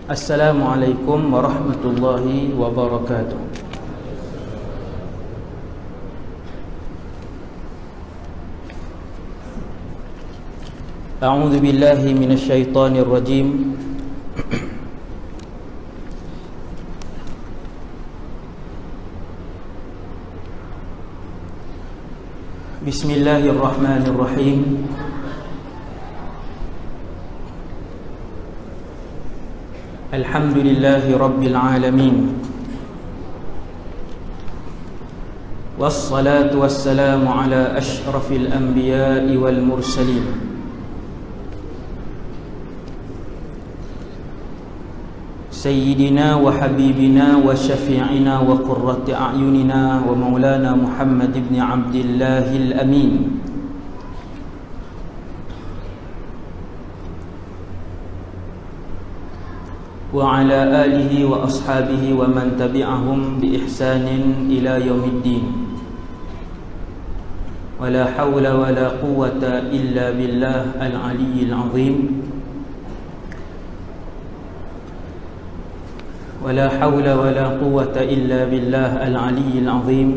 Assalamualaikum warahmatullahi wabarakatuh. A'udzu billahi minasyaitonir rajim. Bismillahirrahmanirrahim. Alhamdulillahi rabbil alamin. Wassalatu wassalamu ala asyrafil anbiya'i wal mursalin. Sayyidina wa habibina wa syafi'ina wa qurrati a'yunina wa maulana Muhammad ibn Abdillahil amin. Wa ala alihi wa ashabihi wa man tabi'ahum bi ihsanin ila yaumiddin. Wa la hawla wa la quwwata illa billah al-aliyyil azim. Wa la hawla wa la quwwata illa billah al-aliyyil azim.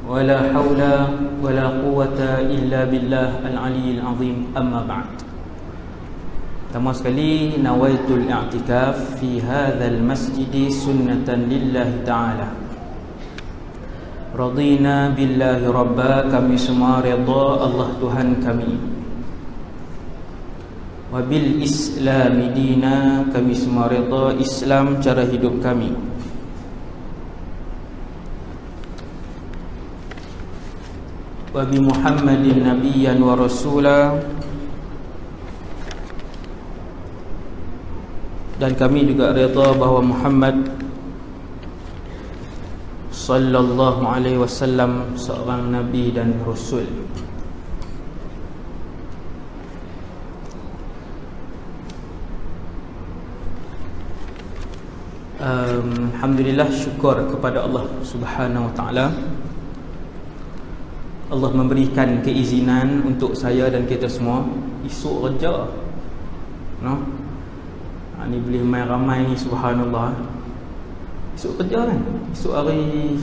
Wala haula wala quwwata illa billah al-aliyyil azim. Amma ba'd. Pertama sekali, nawaitul i'tikaf fi hadzal masjid sunnatan lillahi ta'ala. Radina billahi rabba, kami semua redha Allah Tuhan kami. Wa bil islami dina, kami semua redha Islam cara hidup kami. Wa bi Muhammadin nabiyyan wa rasula, dan kami juga redha bahawa Muhammad sallallahu alaihi wasallam seorang nabi dan rasul. Alhamdulillah, syukur kepada Allah Subhanahu wa taala. Allah memberikan keizinan untuk saya dan kita semua esok kerja. Ni boleh main ramai ni, subhanallah. Esok kerja kan? Esok hari,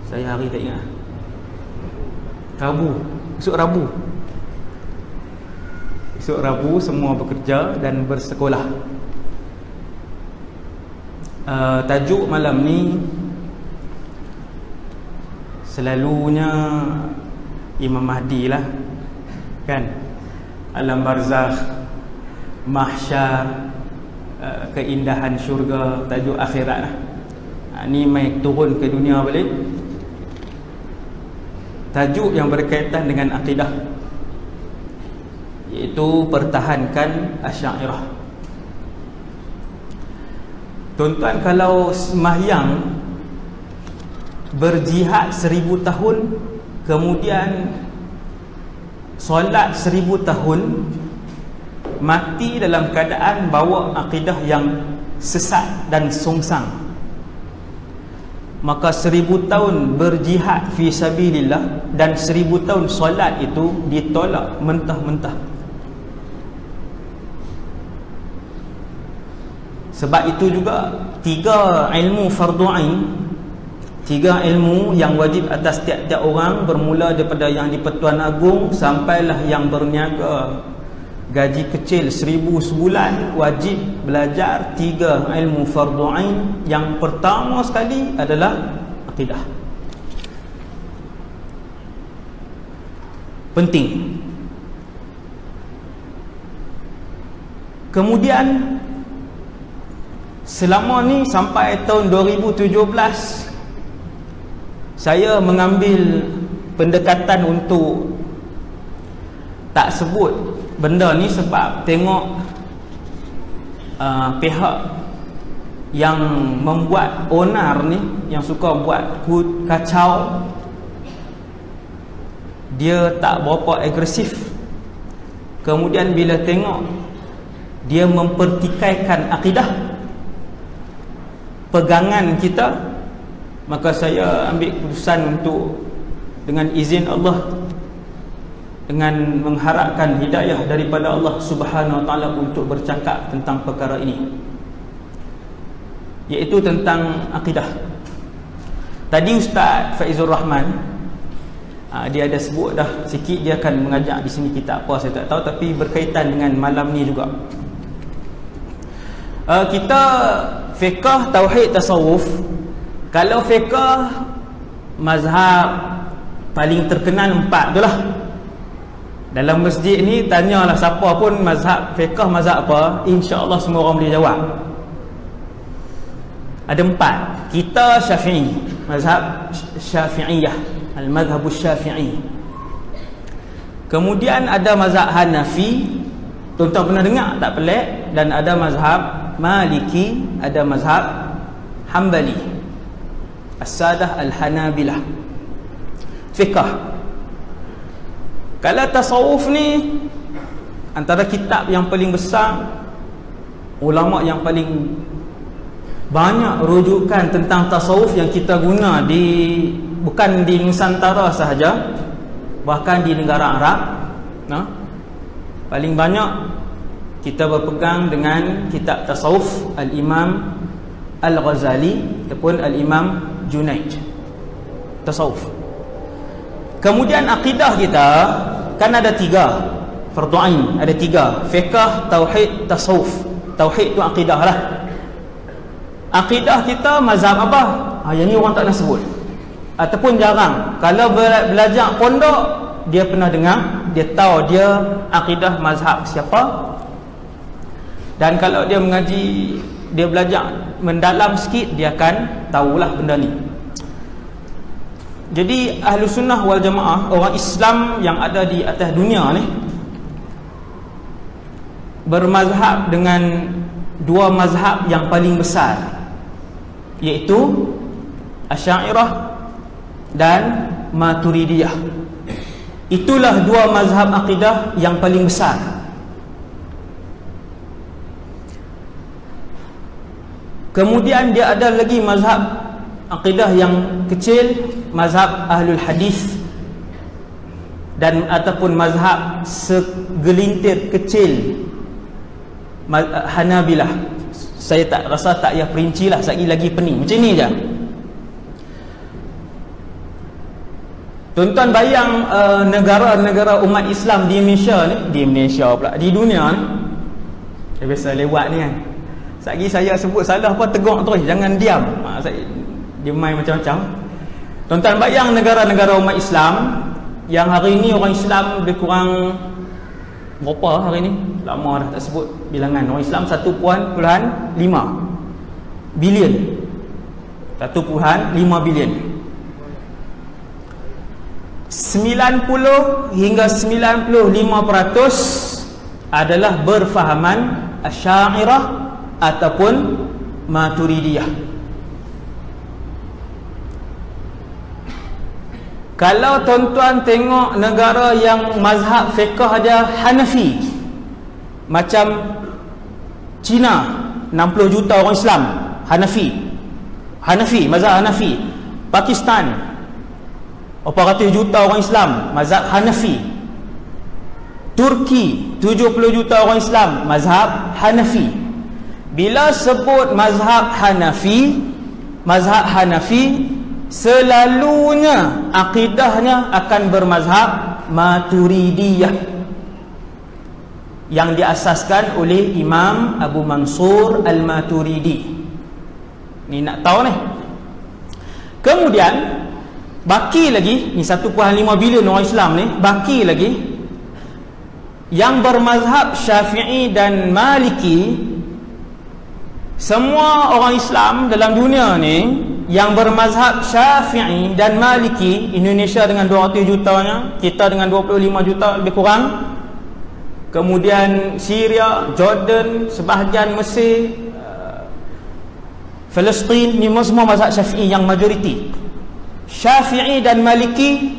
saya hari tak ingat, Rabu. Esok Rabu. Esok Rabu semua bekerja dan bersekolah. Tajuk malam ni selalunya Imam Mahdi lah kan, alam barzakh, mahsyar, keindahan syurga, tajuk akhirat lah. Ni mai turun ke dunia balik, tajuk yang berkaitan dengan akidah, iaitu pertahankan Asy'ariyah. Tuan-tuan, kalau sembahyang berjihad 1000 tahun, kemudian solat 1000 tahun, mati dalam keadaan bawa akidah yang sesat dan songsang, maka 1000 tahun berjihad fi sabilillah dan 1000 tahun solat itu ditolak mentah-mentah. Sebab itu juga 3 ilmu fardu ain, 3 ilmu yang wajib atas tiap-tiap orang, bermula daripada yang di Pertuan Agong sampailah yang berniaga gaji kecil 1000 sebulan, wajib belajar 3 ilmu fardu ain. Yang pertama sekali adalah akidah. Penting. Kemudian selama ni sampai tahun 2017 saya mengambil pendekatan untuk tak sebut benda ni, sebab tengok pihak yang membuat onar ni, yang suka buat kacau, dia tak berapa agresif. Kemudian bila tengok dia mempertikaikan akidah, pegangan kita, maka saya ambil keputusan untuk dengan izin Allah, dengan mengharapkan hidayah daripada Allah Subhanahu Wa Taala untuk bercakap tentang perkara ini, iaitu tentang akidah. Tadi Ustaz Faizur Rahman dia ada sebut dah sikit, dia akan mengajak di sini kita apa saya tak tahu, tapi berkaitan dengan malam ni juga. Kita fiqh, tauhid, tasawuf. Kalau fiqh, mazhab paling terkenal 4 tu lah. Dalam masjid ni tanyalah siapa pun mazhab fiqh, mazhab apa, insya-Allah semua orang boleh jawab. Ada 4. Kita Syafi'i, mazhab Syafi'iyah, al-madhhabus Syafi'i. Kemudian ada mazhab Hanafi, tuan-tuan pernah dengar tak pelik, dan ada mazhab Maliki, ada mazhab Hanbali, As-Sadah Al-Hanabilah. Fiqh. Kalau tasawuf ni, antara kitab yang paling besar, ulama yang paling banyak rujukan tentang tasawuf yang kita guna bukan di Nusantara sahaja, bahkan di negara Arab, paling banyak kita berpegang dengan kitab tasawuf Al-Imam Al-Ghazali ataupun Al-Imam Junaid. Tasawuf. Kemudian akidah kita kan ada 3 fardu ain, ada 3: fiqh, tauhid, tasawuf. Tauhid tu akidah lah. Akidah kita mazhab apa? Yang ni orang tak nak sebut ataupun jarang. Kalau belajar pondok, dia pernah dengar, dia tahu dia akidah mazhab siapa. Dan kalau dia mengaji, dia belajar mendalam sikit, dia akan tahulah benda ni. Jadi ahlu sunnah wal jamaah, orang Islam yang ada di atas dunia ni, bermazhab dengan 2 mazhab yang paling besar, iaitu Asy'ariyah dan Maturidiyah. Itulah 2 mazhab akidah yang paling besar. Kemudian dia ada lagi mazhab akidah yang kecil, mazhab Ahlul Hadis, dan ataupun mazhab segelintir kecil Hanabilah. Saya tak rasa tak payah perinci lah, lagi pening macam ni je. Tuan-tuan bayang negara-negara umat Islam di Malaysia ni, di dunia ni, saya biasa lewat ni kan, lagi saya sebut salah apa tegak terus, jangan diam. Dia main macam-macam. Tuan-tuan bayang negara-negara umat Islam yang hari ni orang Islam lebih kurang berapa hari ni? Lama dah tak sebut bilangan. Orang Islam 1.5 bilion. 1.5 bilion. 90 hingga 95% adalah berfahaman Asy'ariyah ataupun Maturidiyah. Kalau tuan-tuan tengok negara yang mazhab fiqh ada Hanafi, macam Cina, 60 juta orang Islam Hanafi, mazhab Hanafi. Pakistan, berapa ratus juta orang Islam, mazhab Hanafi. Turki, 70 juta orang Islam, mazhab Hanafi. Bila sebut mazhab Hanafi, selalunya akidahnya akan bermazhab Maturidiyah yang diasaskan oleh Imam Abu Mansur Al-Maturidi. Ni nak tahu ni. Kemudian baki lagi, ni 1.5 bilion orang Islam ni, baki lagi yang bermazhab Syafi'i dan Maliki. Semua orang Islam dalam dunia ni yang bermazhab Syafi'i dan Maliki, Indonesia dengan 200 jutanya, kita dengan 25 juta lebih kurang, kemudian Syria, Jordan, sebahagian Mesir, Palestin, ni semua mazhab Syafi'i yang majoriti. Syafi'i dan Maliki,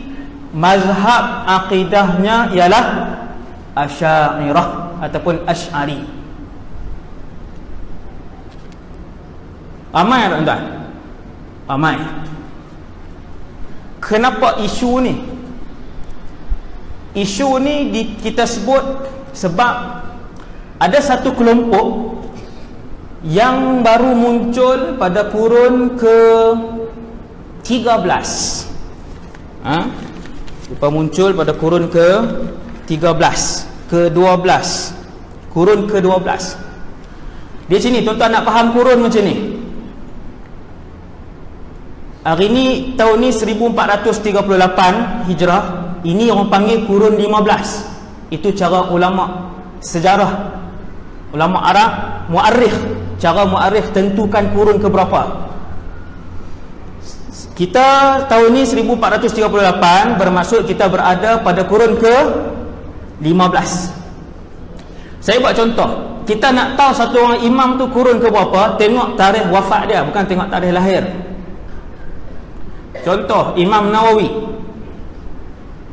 mazhab akidahnya ialah Asy'ariyah ataupun Asy'ari. Amai tuan-tuan? Amai. Kenapa isu ni? isu ni kita sebut sebab ada satu kelompok yang baru muncul pada kurun ke-13. Lepas muncul pada kurun ke-13, ke-12, kurun ke-12. Dia sini tuan-tuan nak faham kurun macam ni. Hari ni tahun ni 1438 Hijrah. Ini orang panggil kurun 15. Itu cara ulama sejarah, ulama Arab, muarikh, cara muarikh tentukan kurun ke berapa. Kita tahun ni 1438, bermaksud kita berada pada kurun ke-15. Saya buat contoh. Kita nak tahu satu orang imam tu kurun ke berapa, tengok tarikh wafat dia, bukan tengok tarikh lahir. Contoh, Imam Nawawi,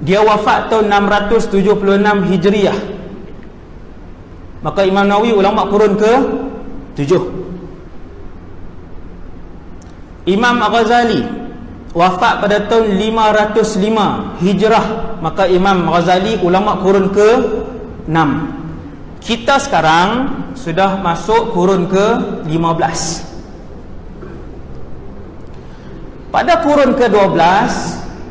dia wafat tahun 676 Hijriah. Maka Imam Nawawi ulama kurun ke-7. Imam Al-Ghazali wafat pada tahun 505 Hijrah. Maka Imam Al-Ghazali ulama kurun ke-6. Kita sekarang sudah masuk kurun ke-15. Pada kurun ke-12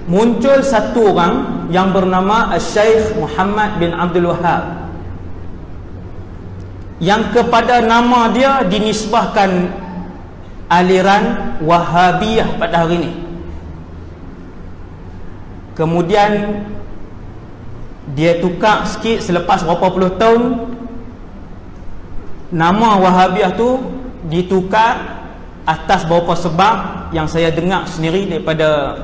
muncul satu orang yang bernama Syekh Muhammad bin Abdul Wahhab, yang kepada nama dia dinisbahkan aliran Wahabiyah pada hari ini. Kemudian dia tukar sikit selepas berapa puluh tahun, nama Wahabiyah tu ditukar atas beberapa sebab yang saya dengar sendiri daripada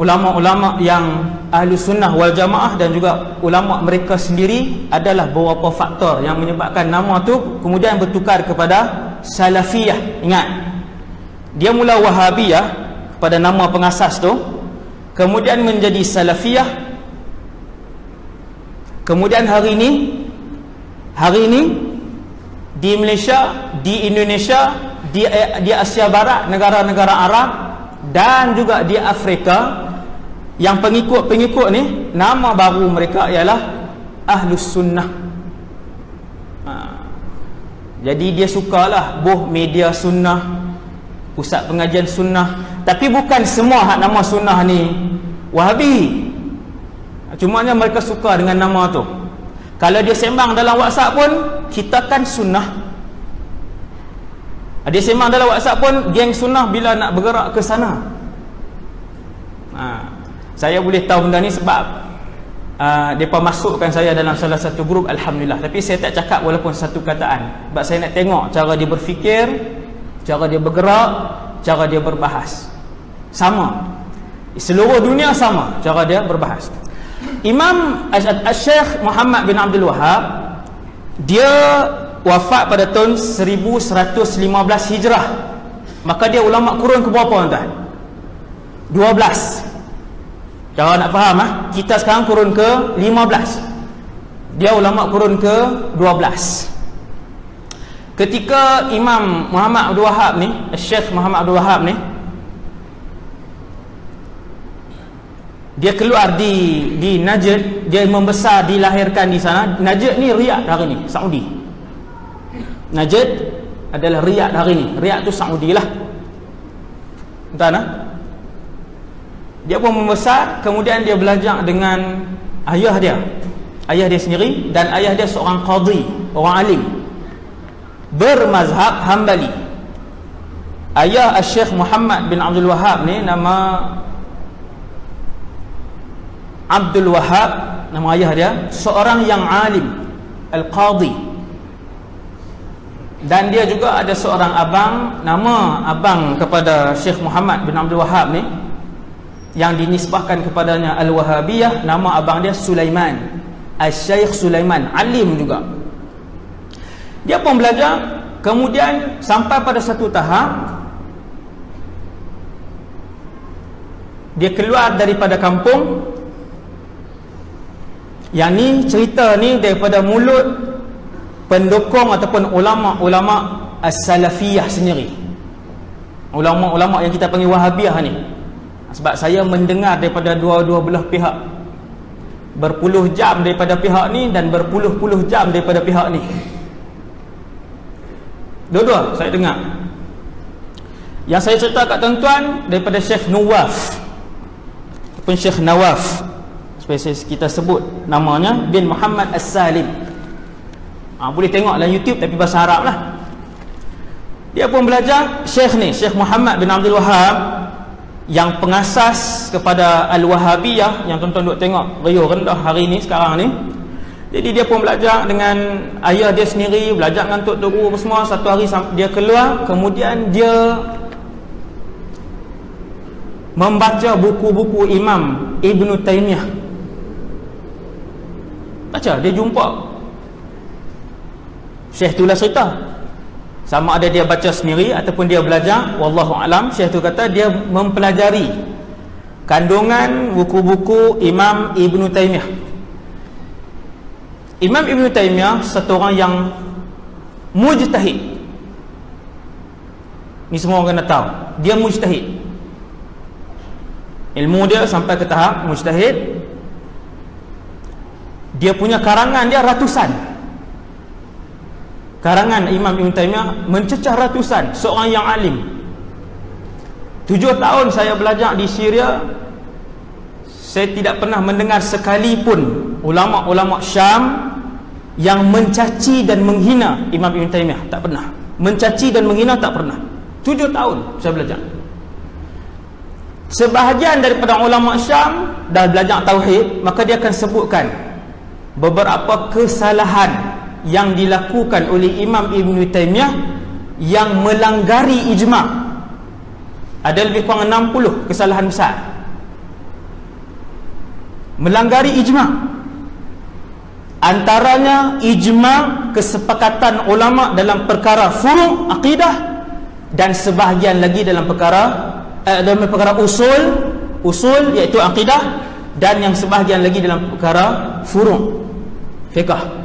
ulama-ulama yang ahli sunnah wal jamaah dan juga ulama mereka sendiri. Adalah beberapa faktor yang menyebabkan nama tu kemudian bertukar kepada Salafiyah. Ingat, dia mula Wahabiyah pada nama pengasas tu, kemudian menjadi Salafiyah, kemudian hari ini di Malaysia, di Indonesia, di Asia Barat, negara-negara Arab dan juga di Afrika, yang pengikut-pengikut ni nama baru mereka ialah Ahlus Sunnah. Jadi dia sukalah media sunnah, pusat pengajian sunnah. Tapi bukan semua hak nama sunnah ni Wahabi. Cumanya mereka suka dengan nama tu. Kalau dia sembang dalam WhatsApp pun, kita kan sunnah. Dia sembang dalam WhatsApp pun, geng sunnah bila nak bergerak ke sana. Saya boleh tahu benda ni sebab mereka masukkan saya dalam salah satu grup, Alhamdulillah. Tapi saya tak cakap walaupun satu kataan, sebab saya nak tengok cara dia berfikir, cara dia bergerak, cara dia berbahas. Sama, seluruh dunia sama cara dia berbahas. Imam Syekh Muhammad bin Abdul Wahhab, dia wafat pada tahun 1115 Hijrah. Maka dia ulama kurun ke berapa tuan? 12. Cara nak faham kita sekarang kurun ke 15, dia ulama kurun ke 12. Ketika Imam Muhammad Abdul Wahhab ni, Syekh Muhammad Abdul Wahhab ni, dia keluar di Najd, dia membesar, dilahirkan di sana. Najd ni Riyadh hari ni, Saudi. Najd adalah Riyadh hari ni. Riyadh tu Saudi lah. Entah. Dia pun membesar, kemudian dia belajar dengan ayah dia sendiri, dan ayah dia seorang qadhi, orang alim bermazhab Hambali. Ayah Syekh Muhammad bin Abdul Wahhab ni nama Abdul Wahhab, nama ayah dia, seorang yang alim, al-qadhi. Dan dia juga ada seorang abang, nama abang kepada Syekh Muhammad bin Abdul Wahhab ni, yang dinisbahkan kepadanya Al-Wahabiyah, nama abang dia Sulaiman, Al-Syekh Sulaiman, alim juga. Dia pun belajar, kemudian sampai pada satu tahap dia keluar daripada kampung. Yang ni, cerita ni daripada mulut pendukung ataupun ulama-ulama As-Salafiyah sendiri, ulama-ulama yang kita panggil Wahabiyah ni. Sebab saya mendengar daripada dua-dua belah pihak berpuluh jam daripada pihak ni dan berpuluh-puluh jam daripada pihak ni. Dua-dua saya dengar. Yang saya cerita kat tuan-tuan daripada Syekh Nawaf ataupun Syekh Nawaf, spesies kita sebut namanya, bin Muhammad As-Salim. Boleh tengok dalam YouTube tapi bahasa Arab lah. Dia pun belajar Syekh ni, Syekh Muhammad bin Abdul Wahab, yang pengasas kepada Al-Wahabiyah, yang tuan-tuan duk tengok riuh rendah hari ni, sekarang ni. Jadi dia pun belajar dengan ayah dia sendiri, belajar dengan tok guru semua. Satu hari dia keluar, kemudian dia membaca buku-buku Imam Ibn Taymiyah. Baca, dia jumpa Syekh tu lah cerita. Sama ada dia baca sendiri ataupun dia belajar, wallahu alam. Syekh tu kata dia mempelajari kandungan buku-buku Imam Ibn Taymiyah. Imam Ibn Taymiyah satu orang yang mujtahid. Ni semua orang kena tahu, dia mujtahid. Ilmu dia sampai ke tahap mujtahid. Dia punya karangan dia ratusan. Karangan Imam Ibn Taymiyah mencecah ratusan. Seorang yang alim. 7 tahun saya belajar di Syria, saya tidak pernah mendengar sekalipun ulama-ulama Syam yang mencaci dan menghina Imam Ibn Taymiyah. Tak pernah. Mencaci dan menghina tak pernah. 7 tahun saya belajar. Sebahagian daripada ulama Syam dah belajar tauhid, maka dia akan sebutkan beberapa kesalahan yang dilakukan oleh Imam Ibn Taymiyah yang melanggari ijma'. Ada lebih kurang 60 kesalahan besar, melanggari ijma'. Antaranya ijma' kesepakatan ulama' dalam perkara furu' akidah, dan sebahagian lagi dalam perkara usul iaitu akidah, dan yang sebahagian lagi dalam perkara furu' fiqh.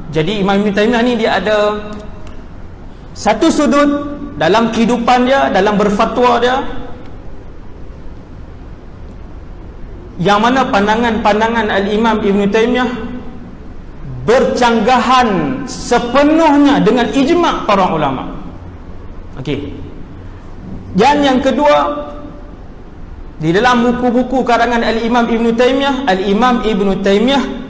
Jadi Imam Ibn Taymiyah ni dia ada satu sudut dalam kehidupan dia, dalam berfatwa dia, yang mana pandangan-pandangan Al-Imam Ibn Taymiyah bercanggahan sepenuhnya dengan ijma' para ulama. Okey. Dan yang kedua, di dalam buku-buku karangan Al-Imam Ibn Taymiyah, Al-Imam Ibn Taymiyah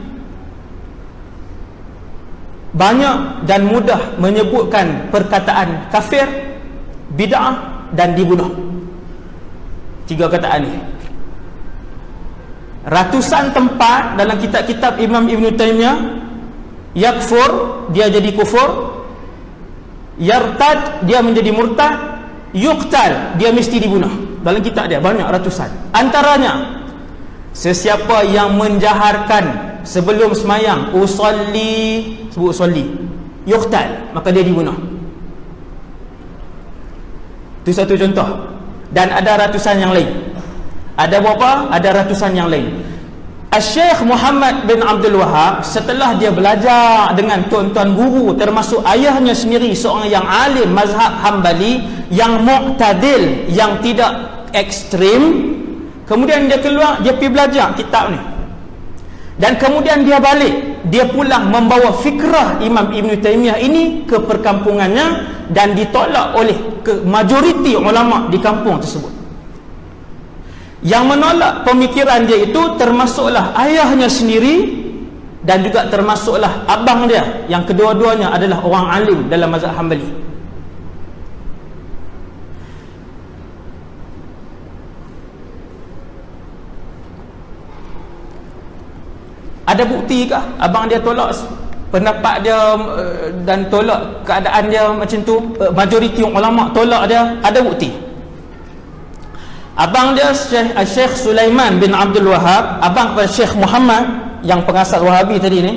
banyak dan mudah menyebutkan perkataan kafir, bid'ah dan dibunuh. 3 kataan ni. Ratusan tempat dalam kitab-kitab Imam Ibn Taymiyah, yakfur, dia jadi kufur, yartad, dia menjadi murtad, yuqtal, dia mesti dibunuh. Dalam kitab dia banyak ratusan. Antaranya, sesiapa yang menjaharkan sebelum semayang, usalli, sebut usalli, yuqtal, maka dia dibunuh. Itu satu contoh. Dan ada ratusan yang lain. Ada berapa? Ada ratusan yang lain. Syekh Muhammad bin Abdul Wahab, setelah dia belajar dengan tuan-tuan guru, termasuk ayahnya sendiri, seorang yang alim mazhab Hambali, yang mu'tadil, yang tidak ekstrim, kemudian dia keluar, dia pergi belajar kitab ni, dan kemudian dia balik, dia pulang membawa fikrah Imam Ibn Taymiyah ini ke perkampungannya, dan ditolak oleh majoriti ulama di kampung tersebut. Yang menolak pemikiran dia itu termasuklah ayahnya sendiri, dan juga termasuklah abang dia, yang kedua-duanya adalah orang alim dalam mazhab Hambali. Ada bukti kah abang dia tolak pendapat dia dan tolak keadaan dia macam tu? Majoriti ulama tolak dia, ada bukti. Abang dia Syekh Sulaiman bin Abdul Wahab, abang kepada Syekh Muhammad yang pengasas Wahabi tadi ni,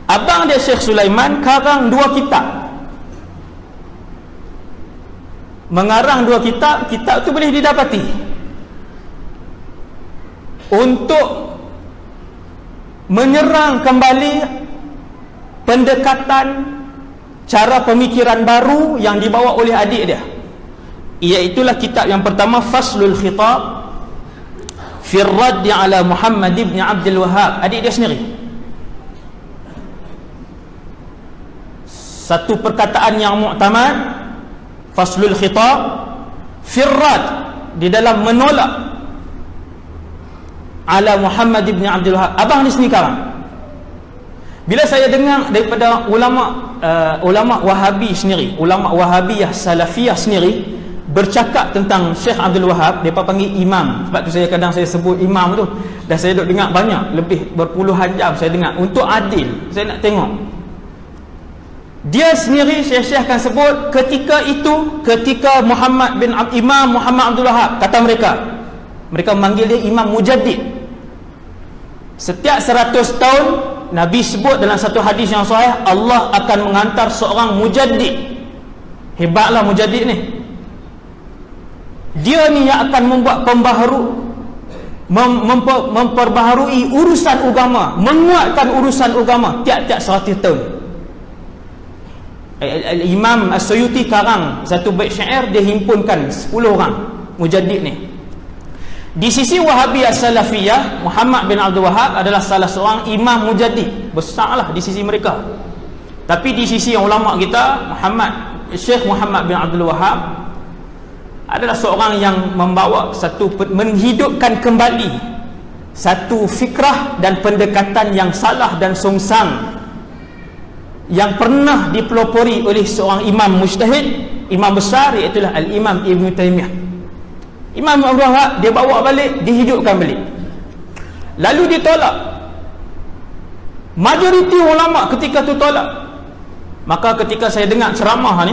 abang dia Syekh Sulaiman karang 2 kitab. Mengarang 2 kitab, kitab tu boleh didapati untuk menyerang kembali pendekatan cara pemikiran baru yang dibawa oleh adik dia. iaitulah kitab yang pertama, Faslul Khitab fi Radd ala Muhammad ibn Abdul Wahhab. Adik dia sendiri, satu perkataan yang muktamad, Faslul Khitab fi Radd, di dalam menolak ala Muhammad ibn Abdul Wahhab. Abang ni sendiri karang. Bila saya dengar daripada ulama Wahabi sendiri, ulama Wahabiyah Salafiyah sendiri bercakap tentang Syekh Abdul Wahhab, mereka panggil imam. Sebab tu saya kadang saya sebut imam tu, dan saya duk dengar banyak, lebih berpuluhan jam saya dengar. Untuk adil, saya nak tengok dia sendiri. Syekh akan sebut ketika itu, ketika Imam Muhammad Abdul Wahhab, kata mereka memanggil dia Imam Mujaddid. Setiap 100 tahun Nabi sebut dalam satu hadis yang sahih, Allah akan menghantar seorang mujaddid. Hebatlah mujaddid ni. Dia ni yang akan membuat memperbaharui urusan agama, menguatkan urusan agama tiap-tiap 100 tahun. Imam As-Suyuti karang satu bait syair, dia himpunkan 10 orang mujaddid ni. Di sisi Wahabiyah Salafiyah, Muhammad bin Abdul Wahhab adalah salah seorang imam mujaddid, besarlah di sisi mereka. Tapi di sisi ulama kita, Syekh Muhammad bin Abdul Wahhab adalah seorang yang membawa menghidupkan kembali satu fikrah dan pendekatan yang salah dan sungsang yang pernah dipelopori oleh seorang imam mujtahid, imam besar, iaitu Al-Imam Ibn Taymiyah. Imam Abdul Wahhab dia bawa balik, dihidupkan balik, lalu ditolak. Majoriti ulama ketika tu tolak. Maka ketika saya dengar ceramah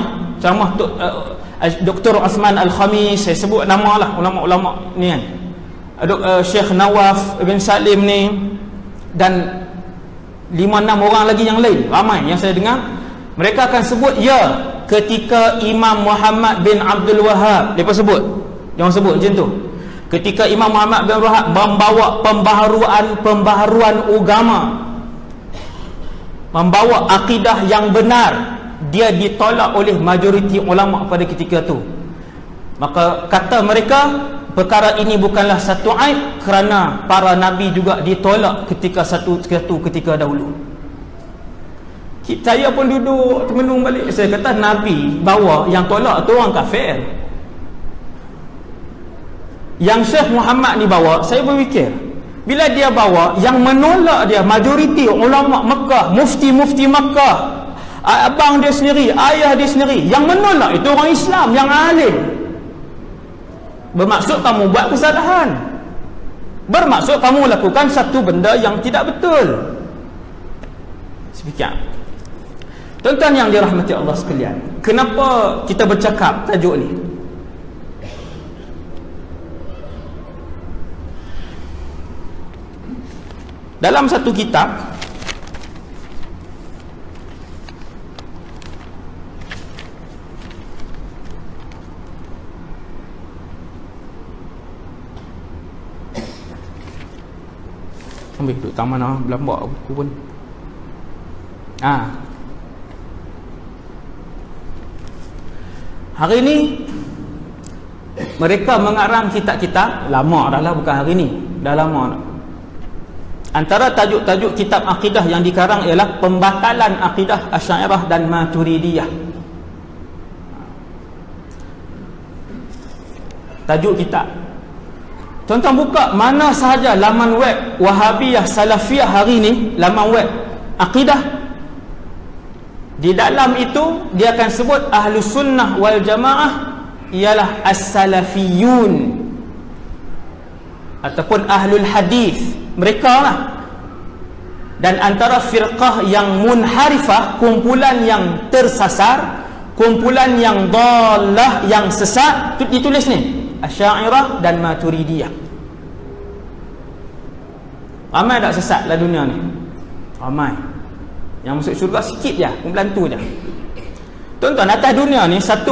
Dr. Uthman Al-Khamis, saya sebut nama lah ulama-ulama ni kan, Syekh Nawaf Ibn Salim ni, dan 5-6 orang lagi yang lain, ramai yang saya dengar, mereka akan sebut, ya, ketika Imam Muhammad bin Abdul Wahhab, mereka sebut, jangan sebut macam tu, ketika Imam Muhammad bin Abdul Wahhab membawa pembaharuan agama, membawa akidah yang benar, dia ditolak oleh majoriti ulama pada ketika tu. Maka kata mereka, perkara ini bukanlah satu aib, kerana para nabi juga ditolak ketika ketika dahulu. Saya pun duduk termenung balik, saya kata nabi bawa, yang tolak tu orang kafir. Yang Syekh Muhammad ni bawa, saya berfikir, bila dia bawa, yang menolak dia majoriti ulama Mekah, mufti-mufti Mekah, abang dia sendiri, ayah dia sendiri, yang menolak itu orang Islam yang alim. Bermaksud kamu buat kesalahan, bermaksud kamu lakukan satu benda yang tidak betul. Sepikian tuan-tuan yang dirahmati Allah sekalian, kenapa kita bercakap tajuk ni? Dalam satu kitab ambil duduk taman lah, belambak buku pun. Hari ni mereka mengarang kitab-kitab, lama dah lah, bukan hari ni, dah lama dah. Antara tajuk-tajuk kitab akidah yang dikarang ialah Pembatalan Akidah Asy'ariyah dan Maturidiyah. Tajuk kitab, tuan-tuan buka mana sahaja laman web Wahabiyah Salafiyah hari ni, laman web akidah, di dalam itu dia akan sebut Ahlus Sunnah wal Jamaah ialah As-Salafiyun ataupun Ahlul Hadis, mereka lah. Dan antara firqah yang munharifah, kumpulan yang tersasar, kumpulan yang dhalah, yang sesat, itu ditulis ni, Asy'ariyah dan Maturidiyah. Ramai tak sesat lah dunia ni? Ramai. Yang masuk syurga sikit je, kumpulan tu je. Tuan-tuan, atas dunia ni 1.5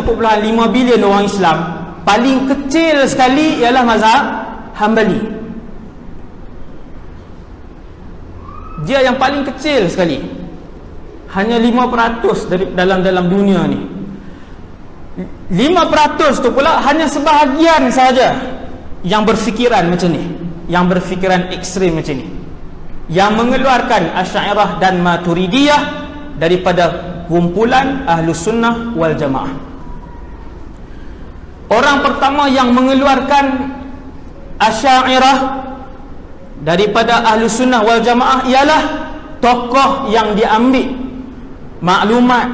bilion orang Islam, paling kecil sekali ialah mazhab Hambali. Dia yang paling kecil sekali, hanya 5% dari dalam dunia ni. 5% tu pula hanya sebahagian saja yang berfikiran macam ni, yang berfikiran ekstrim macam ni, yang mengeluarkan Asy'ariyah dan Maturidiyah daripada kumpulan Ahlus Sunnah wal Jamaah. Orang pertama yang mengeluarkan Asy'ariyah daripada Ahlus Sunnah wal Jamaah ialah tokoh yang diambil maklumat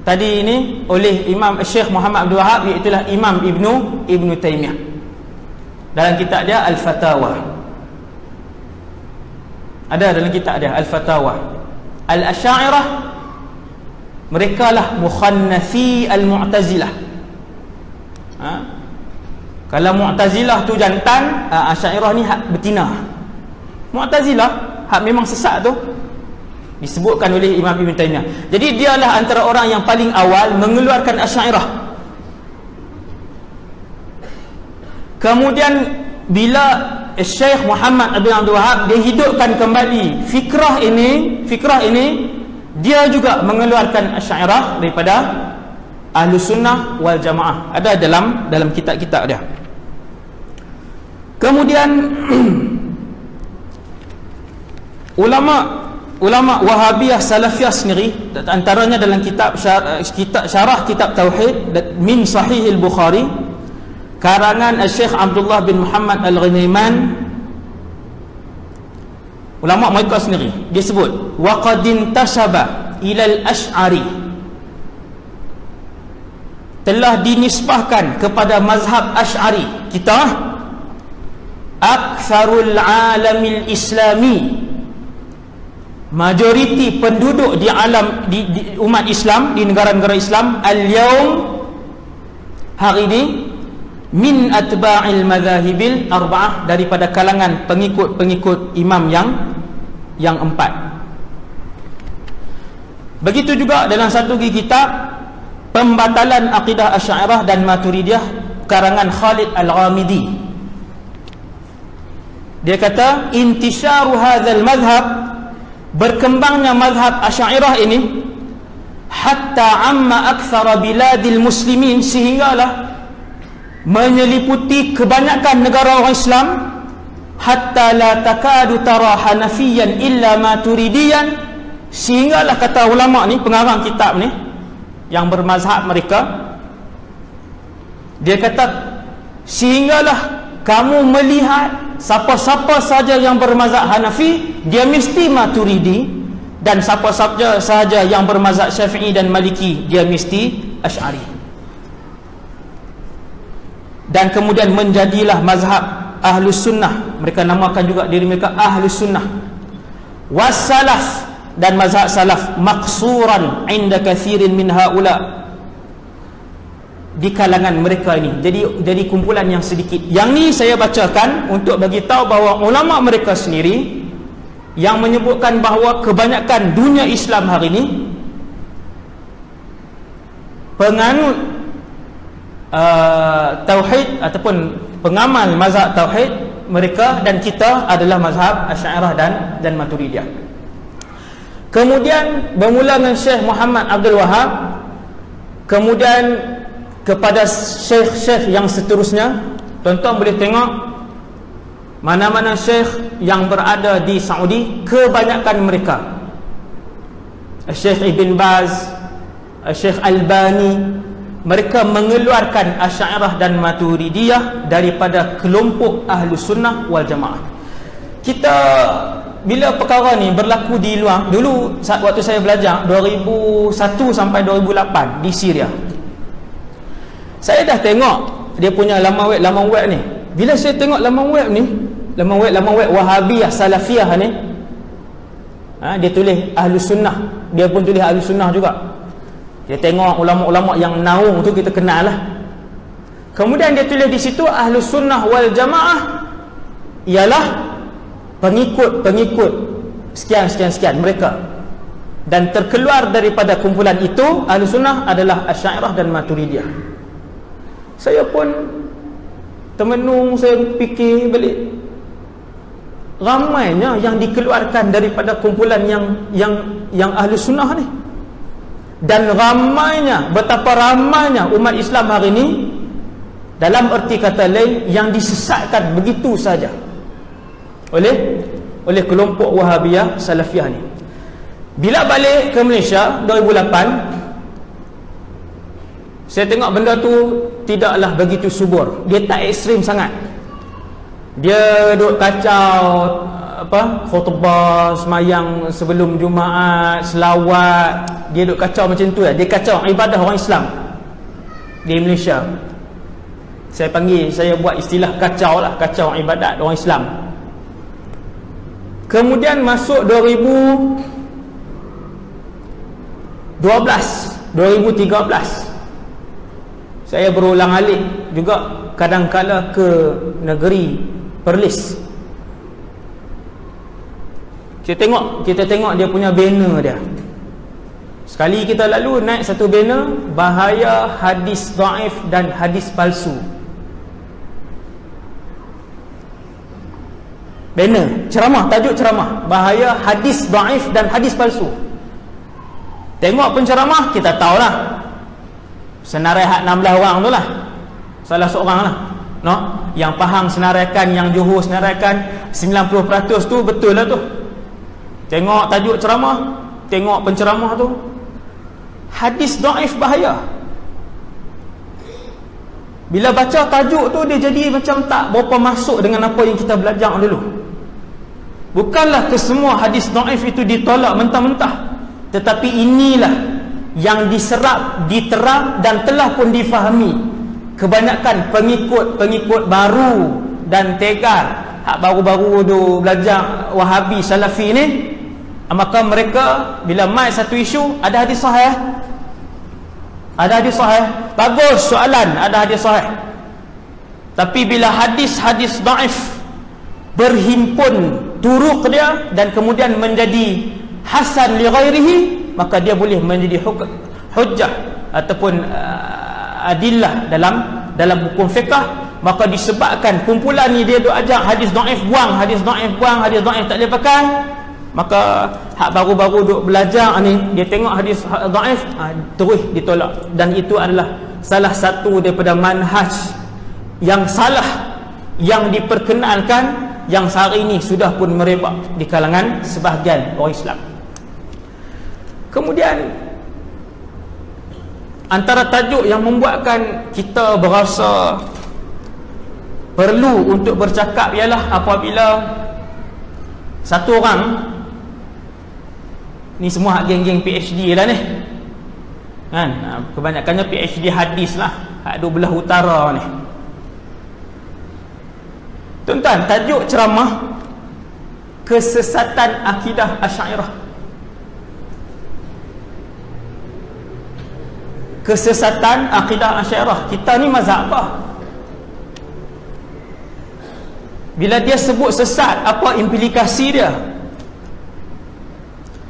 tadi ini oleh Imam Syekh Muhammad Abdul Wahab, iaitu Imam Ibnu Taimiyah dalam kitab dia Al-Fatawa. Ada dalam kitab dia Al-Fatawa. Al-Asy'ariyah mereka lah mukhannafi al-Mu'tazilah. Kalau Mu'tazilah tu jantan, Asy'ariyah ni hak betina. Mu'tazilah hak memang sesat tu disebutkan oleh Imam Ibn Taimiyah. Jadi dialah antara orang yang paling awal mengeluarkan Asy'ariyah. Kemudian bila Syekh Muhammad bin Abdul Wahab dia hidupkan kembali fikrah ini, dia juga mengeluarkan Asy'ariyah daripada Ahlus Sunnah wal Jamaah. Ada dalam kitab-kitab dia. Kemudian ulama Wahabiyah Salafiyah sendiri, antaranya dalam kitab syarah kitab Tauhid min Sahih al-Bukhari karangan Syekh Abdullah bin Muhammad Al-Ghanaiman, ulama mereka sendiri dia sebut wa qad intasaba ila al-Asy'ari, telah dinisbahkan kepada mazhab Asy'ari kita aktsarul alamil islami, majoriti penduduk di alam di umat Islam, di negara-negara Islam al-yaum, hari ini, min atba'il madhahibil arba'ah, daripada kalangan pengikut imam yang 4. Begitu juga dalam satu kitab Pembatalan Aqidah Asy'ariyah dan Maturidiyah karangan Khalid Al-Ghamidi, dia kata intisyaru hadzal madhab, berkembangnya mazhab Asy'ariyah ini hatta amma aktsara biladil muslimin, sehinggalah menyeliputi kebanyakan negara orang Islam, hatta la takadu tara hanafiyan illa maturidiyan, sehinggalah kata ulama ni, pengarang kitab ni yang bermazhab mereka, dia kata sehinggalah kamu melihat siapa-siapa saja yang bermazhab Hanafi dia mesti Maturidi, dan siapa-siapa saja yang bermazhab Syafi'i dan Maliki dia mesti Asy'ari. Dan kemudian menjadilah mazhab Ahlus Sunnah, mereka namakan juga diri mereka Ahlus Sunnah wassalaf, dan mazhab salaf maqsuran inda kathirin min haula, di kalangan mereka ini jadi kumpulan yang sedikit. Yang ni saya bacakan untuk bagi tahu bahawa ulama mereka sendiri yang menyebutkan bahawa kebanyakan dunia Islam hari ini penganut tauhid ataupun pengamal mazhab tauhid mereka dan kita adalah mazhab Asy'ariyah dan Maturidiyah. Kemudian bermula dengan Syekh Muhammad Abdul Wahab, kemudian kepada syekh-syekh yang seterusnya. Tuan-tuan boleh tengok mana-mana syekh yang berada di Saudi, kebanyakan mereka Syekh Ibn Baz, Syekh Albani, mereka mengeluarkan Asy'ariyah dan Maturidiyah daripada kelompok Ahlus Sunnah wal Jamaah. Kita bila perkara ni berlaku di luar, dulu waktu saya belajar 2001 sampai 2008 di Syria, saya dah tengok dia punya laman web ni. Bila saya tengok laman web ni, laman web Wahabiyah Salafiyah ni, dia tulis Ahlus Sunnah, dia pun tulis Ahlus Sunnah juga. Dia tengok ulama-ulama yang naung tu, kita kenal lah. Kemudian dia tulis di situ Ahlus Sunnah wal Jamaah ialah pengikut sekian mereka, dan terkeluar daripada kumpulan itu Ahlus Sunnah adalah Asy'ariyah dan Maturidiyah. Saya pun termenung, saya fikir balik, ramainya yang dikeluarkan daripada kumpulan yang Ahlus Sunnah ni. Dan ramainya, betapa ramainya umat Islam hari ini, dalam erti kata lain, yang disesatkan begitu saja oleh kelompok Wahabiyah Salafiyah ni. Bila balik ke Malaysia 2008, saya tengok benda tu tidaklah begitu subur. Dia tak ekstrim sangat. Dia duk kacau khutbah semayang sebelum Jumaat, selawat, dia duk kacau macam tu lah. Dia kacau ibadah orang Islam di Malaysia. Saya buat istilah kacau lah, kacau ibadat orang Islam. Kemudian masuk 2013, saya berulang alik juga kadang-kala ke negeri Perlis. Kita tengok dia punya banner dia. Sekali kita lalu naik satu banner, bahaya hadis dhaif dan hadis palsu. Banner ceramah, tajuk ceramah, bahaya hadis dhaif dan hadis palsu. Tengok penceramah, kita tahulah senarai hak 16 orang tu lah, salah seorang lah, no? Yang faham senaraikan, yang Johor senaraikan 90% tu betul lah tu. Tengok tajuk ceramah, tengok penceramah tu, hadis dhaif bahaya. Bila baca tajuk tu, dia jadi macam tak berapa masuk dengan apa yang kita belajar dulu. Bukanlah kesemua hadis dhaif itu ditolak mentah-mentah, tetapi inilah yang diserap, diterap dan telah pun difahami kebanyakan pengikut baru dan tegar hak baru-baru tu belajar Wahabi Salafi ni. Maka mereka bila mai satu isu, ada hadis sahih, ada hadis sahih, bagus soalan, ada hadis sahih. Tapi bila hadis-hadis dhaif berhimpun turuk dia dan kemudian menjadi hasan li ghairihi, maka dia boleh menjadi hujjah ataupun adillah dalam hukum fiqh. Maka disebabkan kumpulan ni dia duk ajak hadis dhaif buang, hadis dhaif buang, hadis dhaif tak boleh pakai, maka hak baru-baru duk belajar ni, dia tengok hadis dhaif terus ditolak. Dan itu adalah salah satu daripada manhaj yang salah yang diperkenalkan, yang sehari ini sudah pun merebak di kalangan sebahagian orang Islam. Kemudian antara tajuk yang membuatkan kita berasa perlu untuk bercakap ialah apabila satu orang ni, semua hak geng-geng PhD lah ni kan, kebanyakannya PhD hadis lah, hak dua belah utara ni. Tuan-tuan, tajuk ceramah kesesatan akidah Asy'ariyah. Kesesatan akidah Asy'ariyah. Kita ni mazhab apa? Bila dia sebut sesat, apa implikasi dia?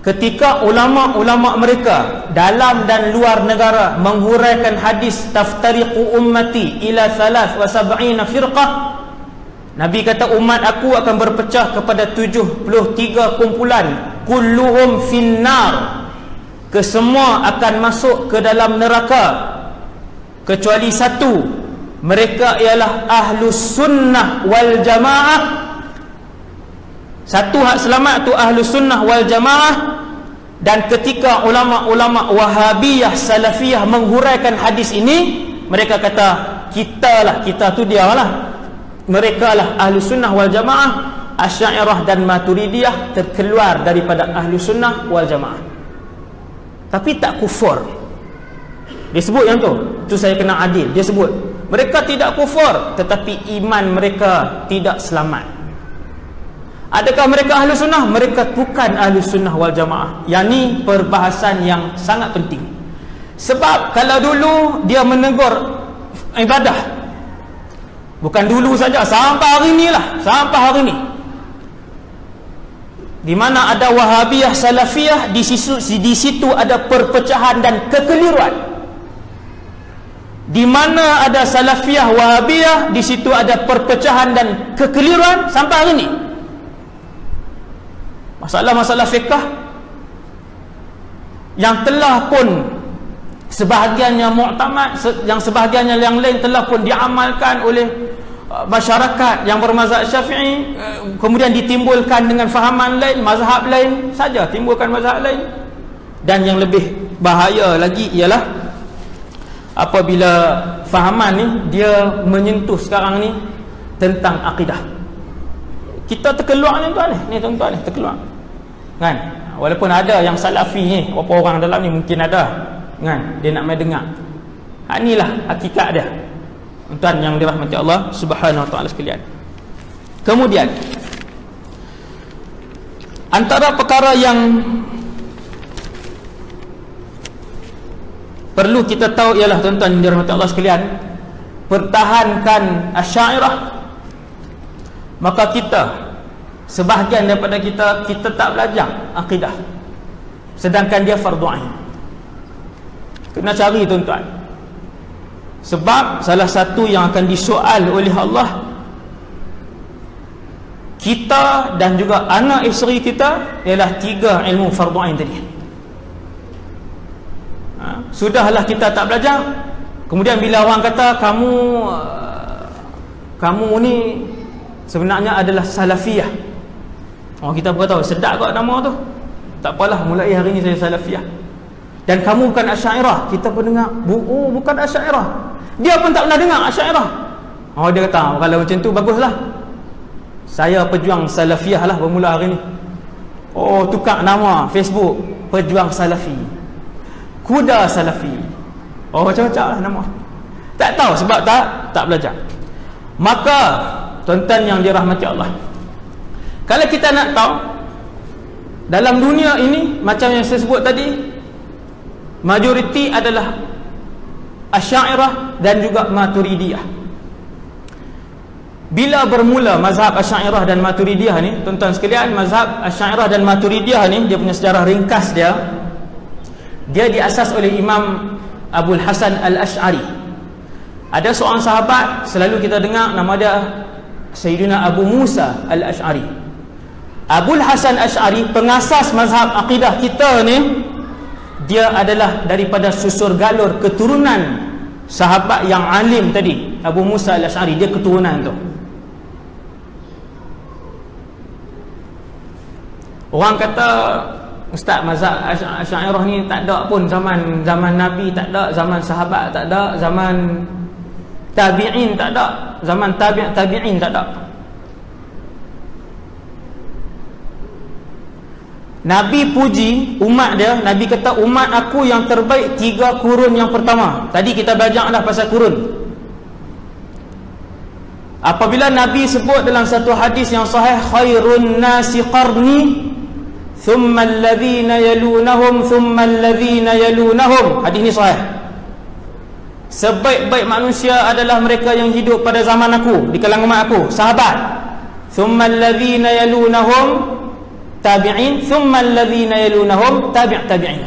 Ketika ulama-ulama mereka dalam dan luar negara menghuraikan hadis taftariqu ummati ila 73 firqah, Nabi kata umat aku akan berpecah kepada 73 kumpulan, kulluhum finnar, kesemua akan masuk ke dalam neraka kecuali satu, mereka ialah ahlus sunnah wal jamaah. Satu hak selamat tu ahlus sunnah wal jamaah. Dan ketika ulama-ulama Wahabiyah Salafiyah menghuraikan hadis ini, mereka kata kita tu dia lah, mereka lah ahlus sunnah wal jamaah. Asy'ariyah dan Maturidiyah terkeluar daripada ahlus sunnah wal jamaah, tapi tak kufur. Dia sebut yang tu saya kena adil. Dia sebut mereka tidak kufur, tetapi iman mereka tidak selamat. Adakah mereka ahlu sunnah? Mereka bukan ahlu sunnah wal jamaah. Yang ni perbahasan yang sangat penting. Sebab kalau dulu dia menegur ibadah, bukan dulu saja, sampai hari ni lah, sampai hari ni, di mana ada Wahabiyah Salafiyah, di situ ada perpecahan dan kekeliruan. Di mana ada Salafiyah Wahabiyah, di situ ada perpecahan dan kekeliruan sampai hari ini. Masalah-masalah fiqh yang telah pun sebahagiannya mu'tamad, yang sebahagiannya yang lain telah pun diamalkan oleh masyarakat yang bermazhab Syafi'i, kemudian ditimbulkan dengan fahaman lain, mazhab lain saja, timbulkan mazhab lain. Dan yang lebih bahaya lagi ialah apabila fahaman ni dia menyentuh sekarang ni tentang akidah. Kita terkeluar ni tuan ni tuan-tuan ni terkeluar kan, walaupun ada yang salafi ni, berapa orang dalam ni mungkin ada kan, dia nak mai dengar. Inilah hakikat dia tuan yang dirahmati Allah Subhanahu wa taala sekalian. Kemudian antara perkara yang perlu kita tahu ialah tuan-tuan yang dirahmati Allah sekalian, pertahankan Asy'ariyah. Maka kita, sebahagian daripada kita tak belajar akidah, sedangkan dia fardu ain. Kena cari tuan-tuan, sebab salah satu yang akan disoal oleh Allah kita dan juga anak isteri kita ialah 3 ilmu fardu ain tadi. Sudahlah kita tak belajar, kemudian bila orang kata kamu ni sebenarnya adalah salafiyah, kita berkata sedap kot nama tu, tak apalah, mulai hari ni saya salafiyah. Dan kamu bukan Asy'ariyah, kita pun dengar bukan Asy'ariyah, dia pun tak pernah dengar Asy'ariyah. Dia kata kalau macam tu baguslah, saya pejuang salafiyah lah bermula hari ni. Tukar nama Facebook, pejuang salafi, kuda salafi, macam-macam lah nama. Tak tahu sebab tak belajar. Maka tuan-tuan yang dirahmati Allah, kalau kita nak tahu dalam dunia ini, macam yang saya sebut tadi, majoriti adalah Asy'ariyah dan juga Maturidiyah. Bila bermula mazhab Asy'ariyah dan Maturidiyah ni, tuan-tuan sekalian, mazhab Asy'ariyah dan Maturidiyah ni, dia punya sejarah ringkas dia diasas oleh Imam Abul Hasan Al-Asy'ari. Ada seorang sahabat selalu kita dengar nama dia Sayyidina Abu Musa Al-Asy'ari. Abul Hasan Asy'ari, pengasas mazhab akidah kita ni, dia adalah daripada susur galur keturunan sahabat yang alim tadi, Abu Musa Al-Asy'ari, dia keturunan tu. Orang kata, Ustaz, mazhab Asy'ariyah ni tak ada pun zaman Nabi, tak ada zaman sahabat, tak ada zaman tabi'in, tak ada zaman tabi'in, tak ada. Nabi puji umat dia, Nabi kata umat aku yang terbaik 3 kurun yang pertama. Tadi kita belajar dah pasal kurun. Apabila Nabi sebut dalam satu hadis yang sahih, khairun nasi qarni thumma alladhina yalunahum thumma alladhina yalunahum. Hadis ni sahih. Sebaik-baik manusia adalah mereka yang hidup pada zaman aku, di kalangan umat aku, sahabat. Thumma alladhina yalunahum tabi'in, thumma alladhina yalunahum tabi'in.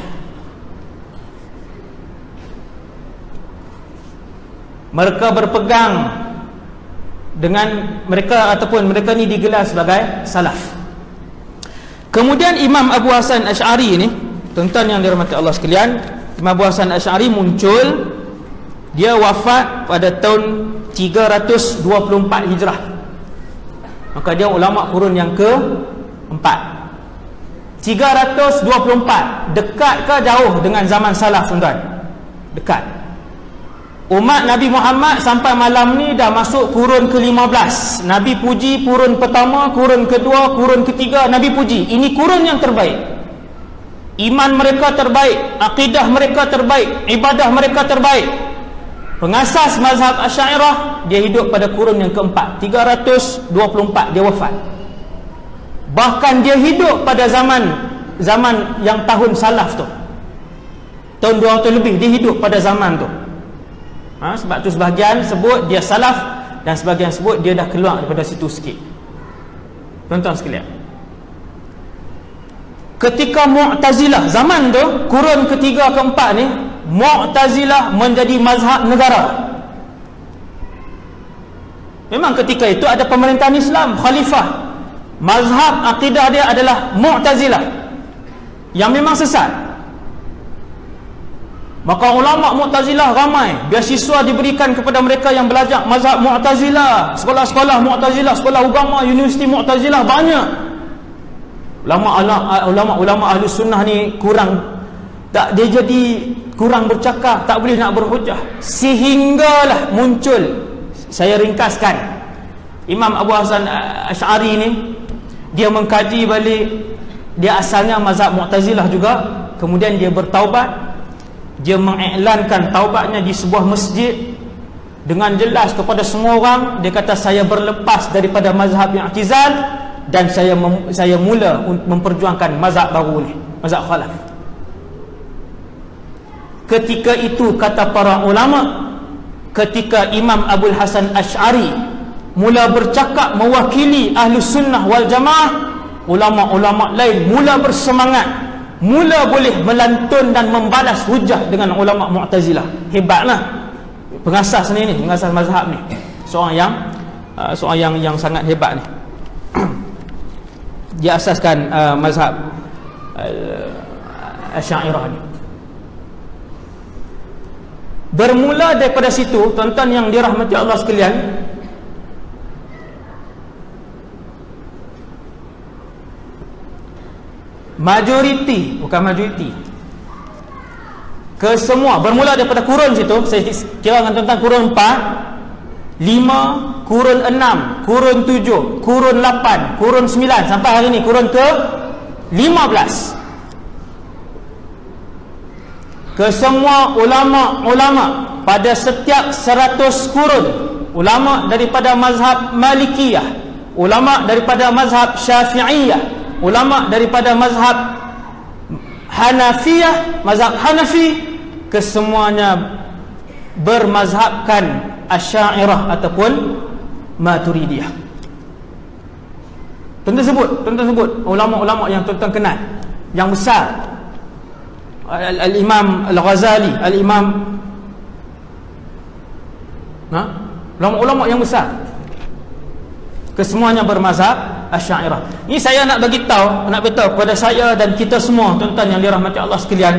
Mereka berpegang dengan mereka, ataupun mereka ni digelar sebagai salaf. Kemudian Imam Abu Hasan Asy'ari ni, tuan-tuan yang dirahmati Allah sekalian, Imam Abu Hasan Asy'ari muncul, dia wafat pada tahun 324 Hijrah. Maka dia ulama kurun yang ke-4. 324, dekat ke jauh dengan zaman salaf tuan-tuan? Dekat. Umat Nabi Muhammad sampai malam ni dah masuk kurun ke-15. Nabi puji kurun pertama, kurun kedua, kurun ketiga, Nabi puji ini kurun yang terbaik. Iman mereka terbaik, akidah mereka terbaik, ibadah mereka terbaik. Pengasas mazhab Asy'ariyah, dia hidup pada kurun yang ke-4, 324 dia wafat. Bahkan dia hidup pada zaman yang tahun salaf tu, tahun 200 lebih dia hidup pada zaman tu. Sebab tu sebahagian sebut dia salaf, dan sebahagian sebut dia dah keluar daripada situ sikit. Tuan-tuan sekalian, ketika Mu'tazilah zaman tu, kurun ketiga keempat ni, Mu'tazilah menjadi mazhab negara. Memang ketika itu ada pemerintahan Islam, khalifah. Mazhab akidah dia adalah Mu'tazilah, yang memang sesat. Maka ulama Mu'tazilah ramai, beasiswa diberikan kepada mereka yang belajar mazhab Mu'tazilah, sekolah-sekolah Mu'tazilah, sekolah agama, universiti Mu'tazilah banyak. Ulama ahli sunnah ni kurang, tak, dia jadi kurang bercakap, tak boleh nak berhujah, sehinggalah muncul, saya ringkaskan, Imam Abu Hasan Asy'ari ni dia mengkaji balik, dia asalnya mazhab Mu'tazilah juga, kemudian dia bertaubat. Dia mengiklankan taubatnya di sebuah masjid dengan jelas kepada semua orang. Dia kata, saya berlepas daripada mazhab i'tizal dan saya mula memperjuangkan mazhab baru ni, mazhab khalaf. Ketika itu, kata para ulama, ketika Imam Abul Hasan Asy'ari mula bercakap mewakili Ahlus Sunnah wal Jamaah, ulama-ulama lain mula bersemangat, mula boleh melantun dan membalas hujah dengan ulama Mu'tazilah. Hebatlah pengasas ni, pengasas mazhab ni, seorang yang sangat hebat ni. Dia asaskan mazhab Asy'ariyah ni. Bermula daripada situ, tuan-tuan yang dirahmati Allah sekalian, majoriti, bukan majoriti, kesemua bermula daripada kurun situ. Saya kira dengan tuan-tuan kurun 4, 5, kurun 6, kurun 7, kurun 8, kurun 9, sampai hari ni kurun ke 15. Kesemua ulama-ulama pada setiap 100 kurun, ulama daripada mazhab Malikiyah, ulama daripada mazhab Syafi'iyah, ulama daripada mazhab Hanafiyah, mazhab Hanafi, kesemuanya bermazhabkan Asy'ariyah ataupun Maturidiyah. Tuan-tuan sebut ulama-ulama yang tuan-tuan kenal, yang besar. Al-Imam Al-Ghazali, ulama-ulama yang besar, kesemuanya bermazhab Asy'ariyah. Ini saya nak bagi tahu kepada saya dan kita semua, tuan-tuan yang dirahmati Allah sekalian,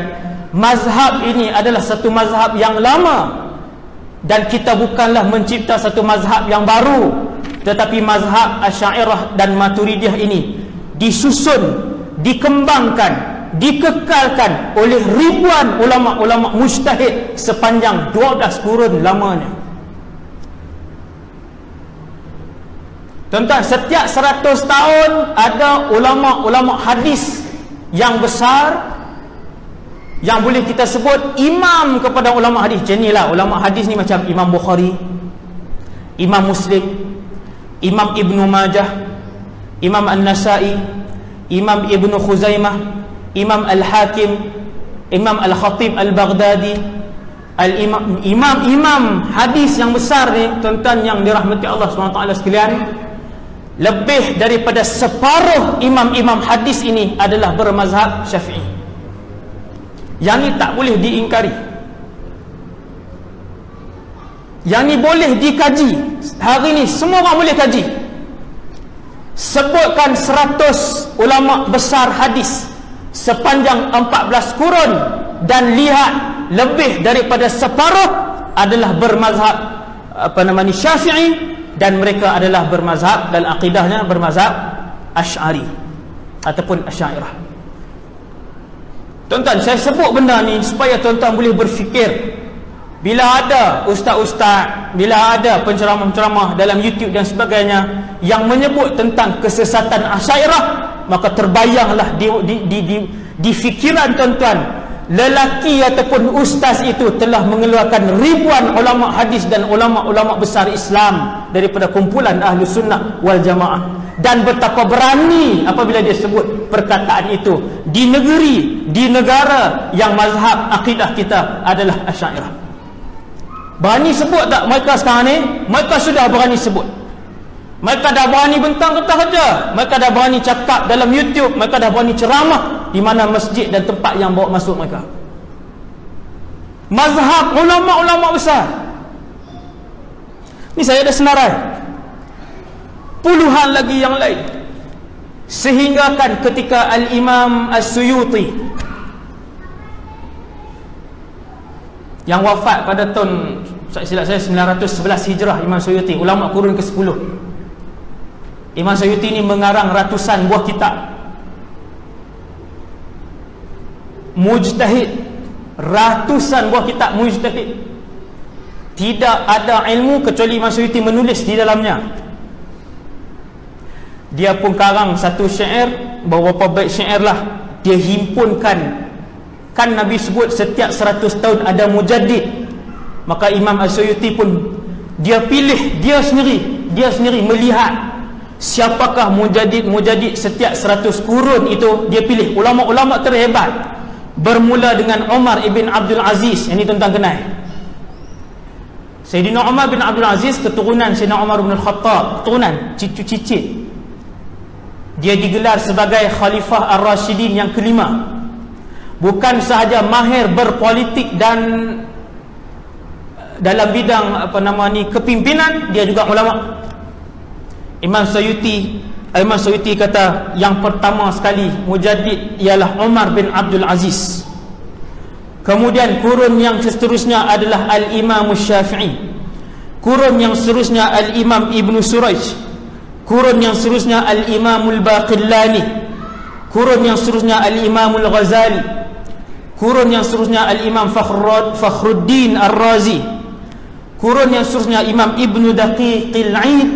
mazhab ini adalah satu mazhab yang lama, dan kita bukanlah mencipta satu mazhab yang baru, tetapi mazhab Asy'ariyah dan Maturidiyah ini disusun, dikembangkan, dikekalkan oleh ribuan ulama-ulama mujtahid sepanjang 12 kurun lamanya. Tuan-tuan, setiap 100 tahun ada ulama-ulama hadis yang besar, yang boleh kita sebut imam kepada ulama hadis. Jenilah ulama hadis ni macam Imam Bukhari, Imam Muslim, Imam Ibnu Majah, Imam An-Nasa'i, Imam Ibnu Khuzaimah, Imam Al-Hakim, Imam Al-Khatib Al-Baghdadi, imam hadis yang besar ni, tuan-tuan yang dirahmati Allah SWT sekalian, lebih daripada separuh imam-imam hadis ini adalah bermazhab Syafi'i. Yang ni tak boleh diingkari, yang ni boleh dikaji. Hari ni semua orang boleh kaji. Sebutkan 100 ulama besar hadis sepanjang 14 kurun dan lihat lebih daripada separuh adalah bermazhab Syafi'i, dan mereka adalah bermazhab, dan akidahnya bermazhab Asy'ari ataupun Asy'ariyah. Tuan-tuan, saya sebut benda ni supaya tuan-tuan boleh berfikir. Bila ada ustaz-ustaz, bila ada penceramah-penceramah dalam YouTube dan sebagainya yang menyebut tentang kesesatan Asy'ariyah, maka terbayanglah di fikiran tuan-tuan, lelaki ataupun ustaz itu telah mengeluarkan ribuan ulama hadis dan ulama-ulama besar Islam daripada kumpulan Ahlu Sunnah wal Jamaah, dan betapa berani apabila dia sebut perkataan itu di negeri, di negara yang mazhab akidah kita adalah Asy'ariyah. Berani sebut tak mereka sekarang ni? Mereka sudah berani sebut. Mereka dah berani bentang-bentang saja. Mereka dah berani cakap dalam YouTube. Mereka dah berani ceramah di mana masjid dan tempat yang bawa masuk mereka. Mazhab ulama-ulama besar. Ni saya ada senarai. Puluhan lagi yang lain. Sehingga kan ketika Al-Imam As-Suyuti yang wafat pada tahun, silap saya, 911 Hijrah, Imam Suyuti, ulama kurun ke-10. Imam Suyuti ni mengarang ratusan buah kitab, mujtahid, ratusan buah kitab mujtahid. Tidak ada ilmu kecuali Imam Suyuti menulis di dalamnya. Dia pun karang satu syair, beberapa bait syair lah dia himpunkan. Kan Nabi sebut setiap 100 tahun ada mujaddid. Maka Imam As-Suyuti pun dia pilih, dia sendiri melihat siapakah mujaddid setiap 100 kurun itu. Dia pilih ulama-ulama terhebat, bermula dengan Umar ibn Abdul Aziz. Ini tuan-tuan kenal Sayyidina Umar bin Abdul Aziz, keturunan Sayyidina Umar bin Al-Khattab, keturunan cicit. Dia digelar sebagai Khalifah Ar-Rashidin yang kelima. Bukan sahaja mahir berpolitik dan dalam bidang kepimpinan, dia juga ulama. Imam Suyuti kata yang pertama sekali mujaddid ialah Umar bin Abdul Aziz. Kemudian kurun yang seterusnya adalah Al-Imam Syafi'i. Kurun yang seterusnya Al-Imam Ibn Surayj. Kurun yang seterusnya Al-Imam Al-Baqillani. Kurun yang seterusnya Al-Imam Al-Ghazali. Kurun yang seterusnya Al-Imam Fakhruddin Ar-Razi. Kurun yang seterusnya Imam Ibn Daqiqil Aid.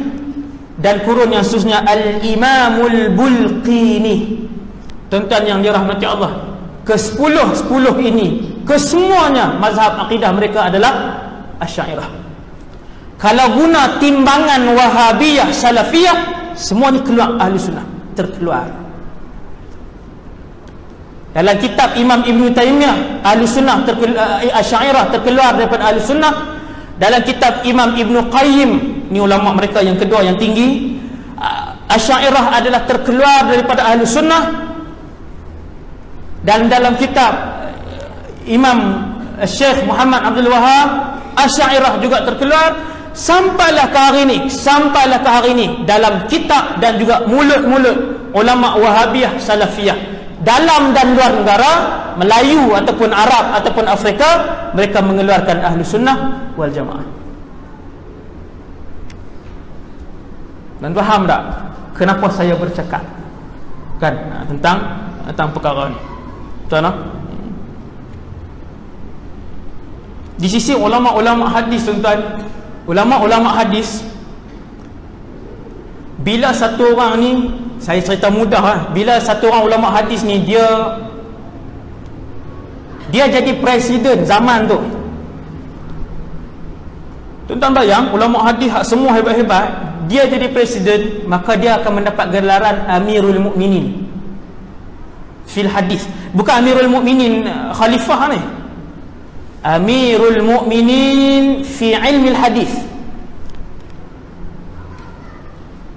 Dan kurun yang seterusnya Al-Imam Al-Bulqini. Tuan-tuan yang dirahmati Allah, ke-10 ini kesemuanya mazhab akidah mereka adalah Asy'ariyah. Kalau guna timbangan Wahabiyah, Salafiyah, semua ni keluar Ahli Sunnah, terkeluar. Dalam kitab Imam Ibn Taymiyah, Ahli Sunnah Asy'ariyah terkeluar daripada Ahli Sunnah. Dalam kitab Imam Ibn Qayyim, ni ulama mereka yang kedua yang tinggi, Asy'ariyah adalah terkeluar daripada Ahli Sunnah. Dan dalam kitab Imam Syekh Muhammad Abdul Wahab, Asy'ariyah juga terkeluar. Sampailah ke hari ini dalam kitab dan juga mulut-mulut ulama Wahabiyah, Salafiyah, dalam dan luar negara, Melayu ataupun Arab ataupun Afrika, mereka mengeluarkan Ahlu Sunnah wal Jamaah. Dan faham tak kenapa saya bercakap kan tentang perkara ni? Tuan, di sisi ulama-ulama hadis, tuan-tuan, ulama-ulama hadis, bila satu orang ni, saya cerita mudah bila satu orang ulama hadis ni dia jadi presiden zaman tu, tuan-tuan bayang, ulama hadis semua hebat-hebat, dia jadi presiden, maka dia akan mendapat gelaran Amirul Mukminin fil hadis. Bukan Amirul Mukminin khalifah ni, Amirul Mukminin fi ilmi hadis.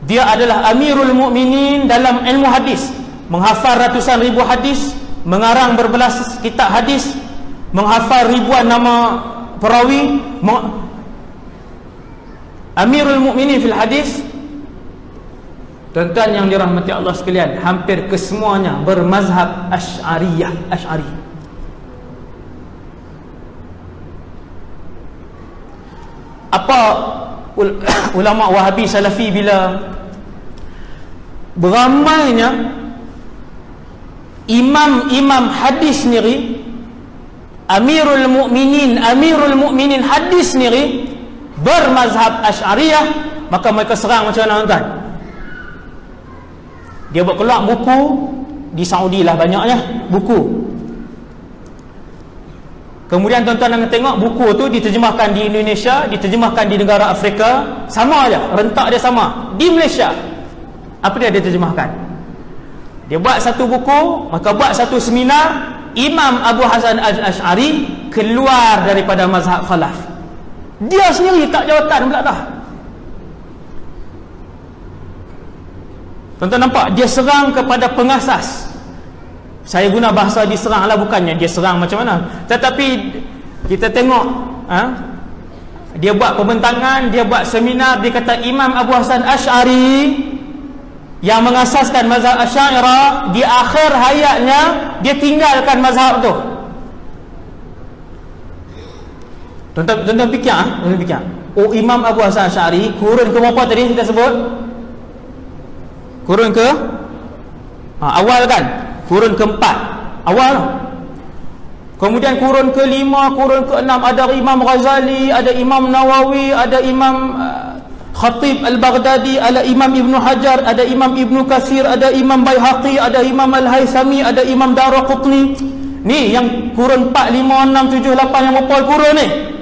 Dia adalah Amirul Mukminin dalam ilmu hadis, menghafal ratusan ribu hadis, mengarang berbelas kitab hadis, menghafal ribuan nama perawi. Amirul Mukminin fil hadis. Tuan-tuan yang dirahmati Allah sekalian, hampir kesemuanya bermazhab Asy'ari. Apa ulama Wahabi Salafi bila beramainya imam hadis sendiri, Amirul Mukminin hadis sendiri bermazhab Asy'ariyah, maka mereka serang macam mana, tuan? Dia buat keluar buku di Saudi lah, banyaknya buku. Kemudian tuan-tuan nak tengok buku tu diterjemahkan di Indonesia, diterjemahkan di negara Afrika, sama aja, rentak dia sama. Di Malaysia, apa dia terjemahkan? Dia buat satu buku, maka buat satu seminar. Imam Abu Hasan Al-Asy'ari keluar daripada mazhab khalaf. Dia sendiri tak jawatan pula dah. Tuan-tuan nampak, dia serang kepada pengasas. Saya guna bahasa diserang lah, bukannya dia serang macam mana. Tetapi kita tengok, dia buat pembentangan, dia buat seminar, dia kata Imam Abu Hasan Asy'ari yang mengasaskan mazhab Asy'ariyah, di akhir hayatnya dia tinggalkan mazhab tu. Tuan-tuan fikir, oh, Imam Abu Hasan Asy'ari kurun ke berapa tadi kita sebut? Kurun ke awal kan? Kurun keempat awal. Kemudian kurun ke-5, kurun ke-6 ada Imam Ghazali, ada Imam Nawawi, ada Imam Khatib Al-Baghdadi, ada Imam Ibn Hajar, ada Imam Ibn Katsir, ada Imam Baihaqi, ada Imam Al-Haythami, ada Imam Daraqutni. Ni yang kurun 4, 5, 6, 7, 8 yang berapa kurun ni?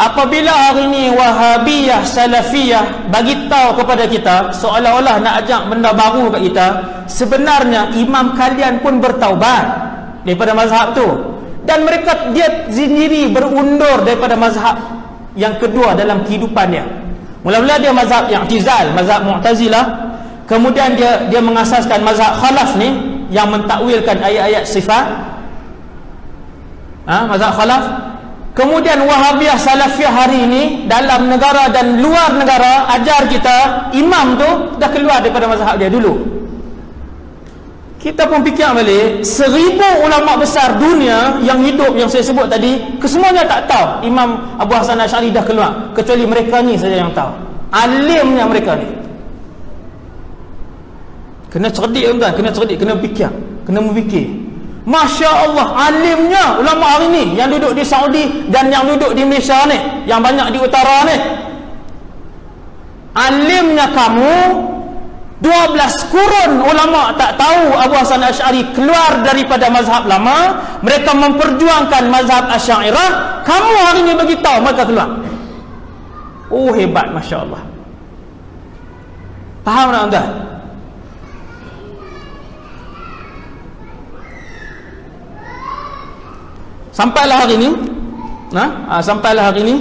Apabila hari ni Wahabiyah, Salafiyah bagi tahu kepada kita seolah-olah nak ajak benda baru kat kita, sebenarnya imam kalian pun bertaubat daripada mazhab tu, dan mereka dia sendiri berundur daripada mazhab yang kedua dalam kehidupan dia. Mula-mula dia mazhab I'tizal, mazhab Mu'tazilah, kemudian dia mengasaskan mazhab Khalaf ni yang mentakwilkan ayat-ayat sifat, mazhab Khalaf. Kemudian Wahabiyah, Salafiyah hari ini dalam negara dan luar negara ajar kita imam tu dah keluar daripada mazhab dia dulu. Kita pun fikir balik, 1000 ulama besar dunia yang hidup yang saya sebut tadi, kesemuanya tak tahu Imam Abu Hasan Asy'ari dah keluar, kecuali mereka ni saja yang tahu. Alimnya mereka ni. Kena cerdik tuan, kena cerdik, kena fikir, kena memfikir. Masya Allah, alimnya ulama hari ni yang duduk di Saudi dan yang duduk di Malaysia ni, yang banyak di utara ni. Alimnya kamu 12 kurun ulama tak tahu Abu Hasan Asy'ari keluar daripada mazhab lama, mereka memperjuangkan mazhab Asy'ariyah, kamu hari ini bagi tahu mereka keluar. Oh, hebat, Masya Allah. Faham tak tuan? Sampailah hari ini, sampailah hari ini,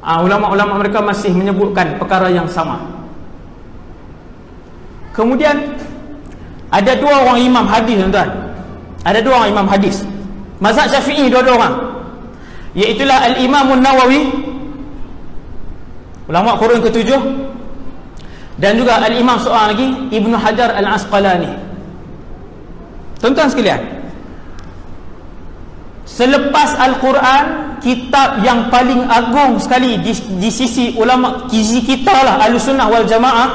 ulama-ulama mereka masih menyebutkan perkara yang sama. Kemudian ada 2 orang imam hadis tuan-tuan. Ada 2 orang imam hadis mazhab Syafi'i, 2 orang, iaitulah Al-Imam An-Nawawi, ulama kurun ke-7, dan juga Al-Imam seorang lagi Ibn Hajar Al-Asqalani. Tuan-tuan sekalian, selepas Al-Quran, kitab yang paling agung sekali di sisi ulama, sisi kita lah Ahlussunnah wal Jamaah,